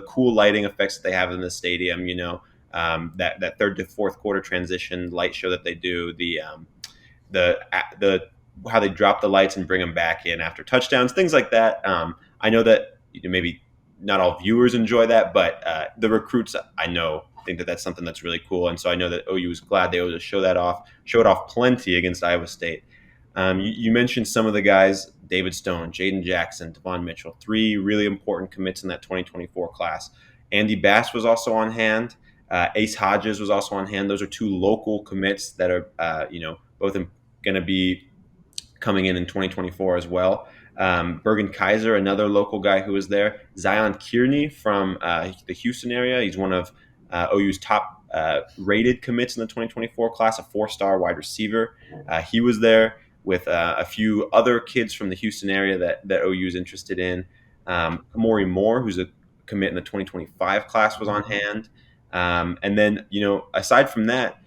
cool lighting effects that they have in the stadium. That third to fourth quarter transition light show that they do. The how they drop the lights and bring them back in after touchdowns, things like that. I know that maybe not all viewers enjoy that, but the recruits I know think that that's something that's really cool. And so I know that OU was glad they were able to show it off plenty against Iowa State. You mentioned some of the guys: David Stone, Jaden Jackson, Devon Mitchell, 3 really important commits in that 2024 class. Andy Bass was also on hand. Ace Hodges was also on hand. Those are 2 local commits that are, both going to be coming in 2024 as well. Bergen Kaiser, another local guy who was there. Zion Kearney from the Houston area. He's one of OU's top rated commits in the 2024 class, a 4-star wide receiver. He was there with a few other kids from the Houston area that OU is interested in. Amori Moore, who's a commit in the 2025 class, was on hand. And then, aside from that,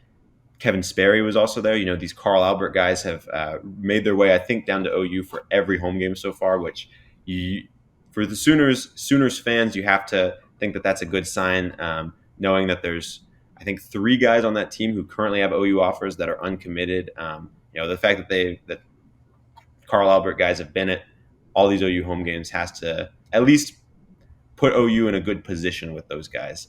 Kevin Sperry was also there. These Carl Albert guys have made their way, I think, down to OU for every home game so far, which for the Sooners fans, you have to think that that's a good sign, knowing that there's, I think, 3 guys on that team who currently have OU offers that are uncommitted. The fact that Carl Albert guys have been at all these OU home games has to at least put OU in a good position with those guys.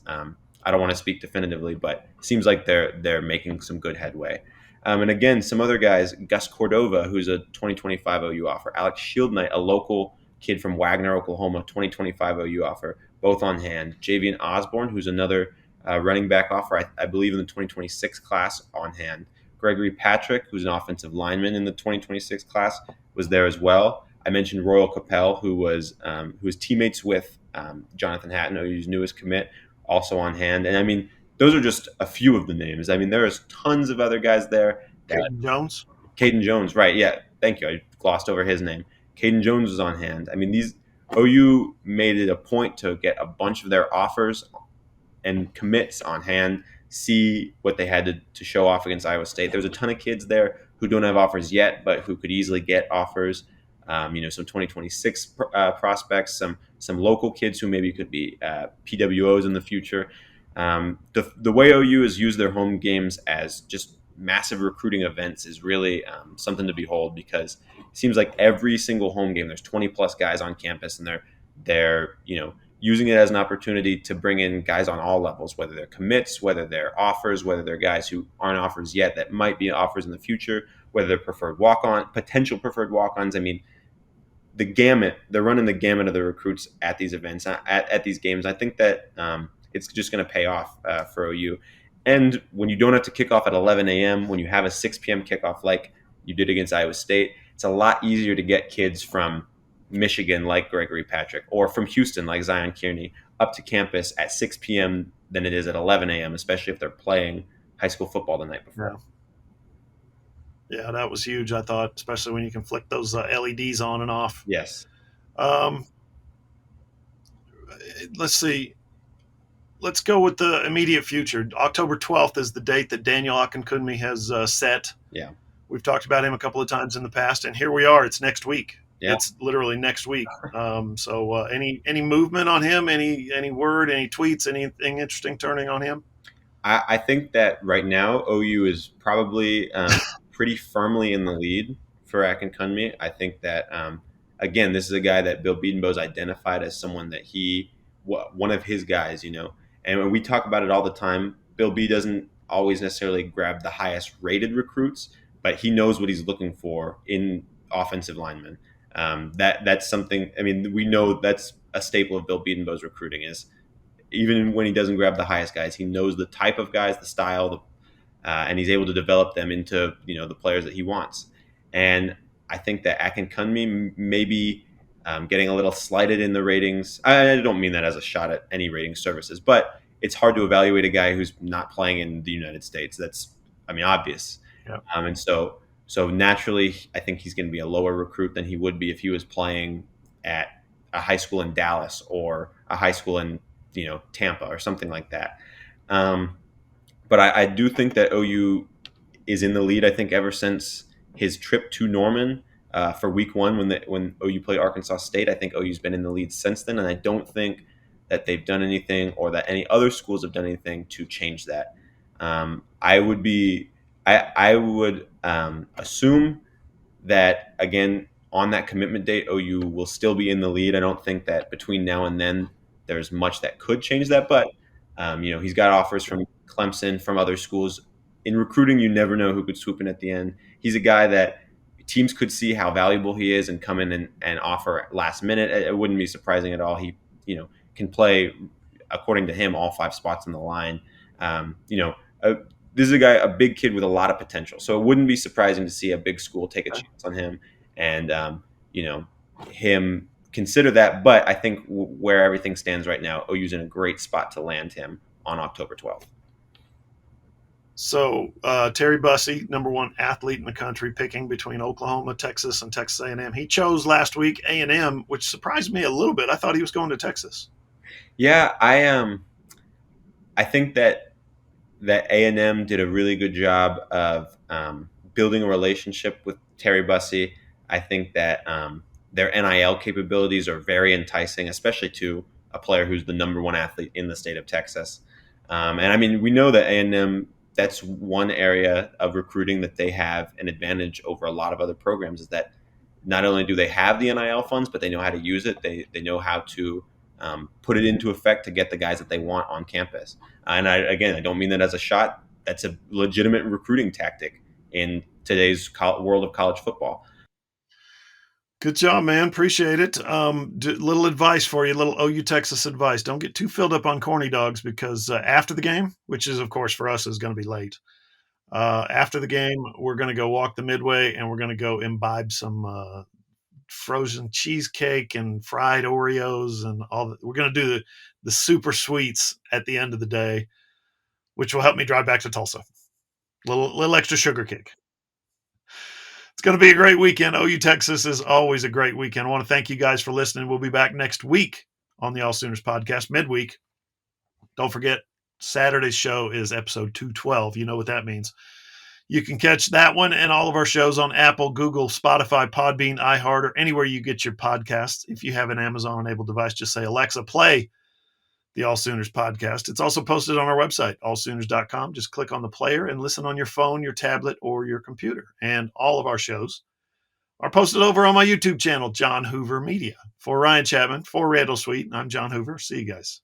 I don't want to speak definitively, but it seems like they're making some good headway. And again, some other guys: Gus Cordova, who's a 2025 OU offer; Alex Shieldknight, a local kid from Wagner, Oklahoma, 2025 OU offer, both on hand. Javian Osborne, who's another running back offer, I believe in the 2026 class, on hand. Gregory Patrick, who's an offensive lineman in the 2026 class, was there as well. I mentioned Royal Capel, who was teammates with Jonathan Hatton, OU's newest commit, also on hand. And I mean, those are just a few of the names. I mean, there is tons of other guys there. Caden Jones, right? Yeah, thank you. I glossed over his name. Caden Jones was on hand. I mean, these OU made it a point to get a bunch of their offers and commits on hand, see what they had to show off against Iowa State. There's a ton of kids there who don't have offers yet, but who could easily get offers. Some 2026 prospects, some local kids who maybe could be PWOs in the future. The way OU has used their home games as just massive recruiting events is really something to behold, because it seems like every single home game there's 20 plus guys on campus, and they're using it as an opportunity to bring in guys on all levels, whether they're commits, whether they're offers, whether they're guys who aren't offers yet that might be offers in the future, whether they're potential preferred walk-ons. I mean, they're running the gamut of the recruits at these events, at these games. I think that it's just going to pay off for OU. And when you don't have to kick off at 11 a.m., when you have a 6 p.m. kickoff like you did against Iowa State, it's a lot easier to get kids from Michigan like Gregory Patrick, or from Houston like Zion Kearney, up to campus at 6 p.m. than it is at 11 a.m., especially if they're playing high school football the night before. Yeah, that was huge, I thought, especially when you can flick those LEDs on and off. Yes. Let's see. Let's go with the immediate future. October 12th is the date that Daniel Akinkunmi has set. Yeah. We've talked about him a couple of times in the past, and here we are. It's next week. Yeah. It's literally next week. So any movement on him, any word, any tweets, anything interesting turning on him? I think that right now OU is probably pretty firmly in the lead for Akinkunmi. I think that, again, this is a guy that Bill Bedenbaugh's identified as someone that one of his guys, and when we talk about it all the time, Bill B doesn't always necessarily grab the highest rated recruits, but he knows what he's looking for in offensive linemen. That's something, I mean, we know that's a staple of Bill Bedenbaugh's recruiting, is even when he doesn't grab the highest guys, he knows the type of guys, the style, and he's able to develop them into, the players that he wants. And I think that Akinkunmi may be getting a little slighted in the ratings. I don't mean that as a shot at any rating services, but it's hard to evaluate a guy who's not playing in the United States. That's, obvious. Yeah. And so naturally, I think he's going to be a lower recruit than he would be if he was playing at a high school in Dallas or a high school in, Tampa or something like that. But I do think that OU is in the lead. I think ever since his trip to Norman for week 1, when OU played Arkansas State, I think OU's been in the lead since then. And I don't think that they've done anything, or that any other schools have done anything to change that. I would assume that, again, on that commitment date, OU will still be in the lead. I don't think that between now and then there's much that could change that, but He's got offers from Clemson, from other schools. In recruiting, you never know who could swoop in at the end. He's a guy that teams could see how valuable he is and come in and offer last minute. It wouldn't be surprising at all. He, can play, according to him, all 5 spots in the line. This is a big kid with a lot of potential. So it wouldn't be surprising to see a big school take a chance on him and, him consider that. But I think where everything stands right now, OU's in a great spot to land him on October 12th. So Terry Bussey, number 1 athlete in the country, picking between Oklahoma, Texas, and Texas A&M. He chose last week A&M, which surprised me a little bit. I thought he was going to Texas. Yeah, I think that A&M did a really good job of building a relationship with Terry Bussey. I think that their NIL capabilities are very enticing, especially to a player who's the number 1 athlete in the state of Texas. We know that A&M, that's one area of recruiting that they have an advantage over a lot of other programs, is that not only do they have the NIL funds, but they know how to use it. They know how to put it into effect to get the guys that they want on campus. And I don't mean that as a shot. That's a legitimate recruiting tactic in today's world of college football. Good job, man. Appreciate it. Little advice for you, little OU Texas advice. Don't get too filled up on corny dogs, because after the game, which is, of course, for us, is going to be late. After the game, we're going to go walk the Midway, and we're going to go imbibe some frozen cheesecake and fried Oreos and all that. We're going to do the super sweets at the end of the day, which will help me drive back to Tulsa. Little extra sugar kick. It's going to be a great weekend. OU Texas is always a great weekend. I want to thank you guys for listening. We'll be back next week on the AllSooners Podcast, midweek. Don't forget, Saturday's show is episode 212. You know what that means. You can catch that one and all of our shows on Apple, Google, Spotify, Podbean, iHeart, or anywhere you get your podcasts. If you have an Amazon-enabled device, just say, Alexa, play the AllSooners Podcast. It's also posted on our website, allsooners.com. Just click on the player and listen on your phone, your tablet, or your computer. And all of our shows are posted over on my YouTube channel, John Hoover Media. For Ryan Chapman, for Randall Sweet, I'm John Hoover. See you guys.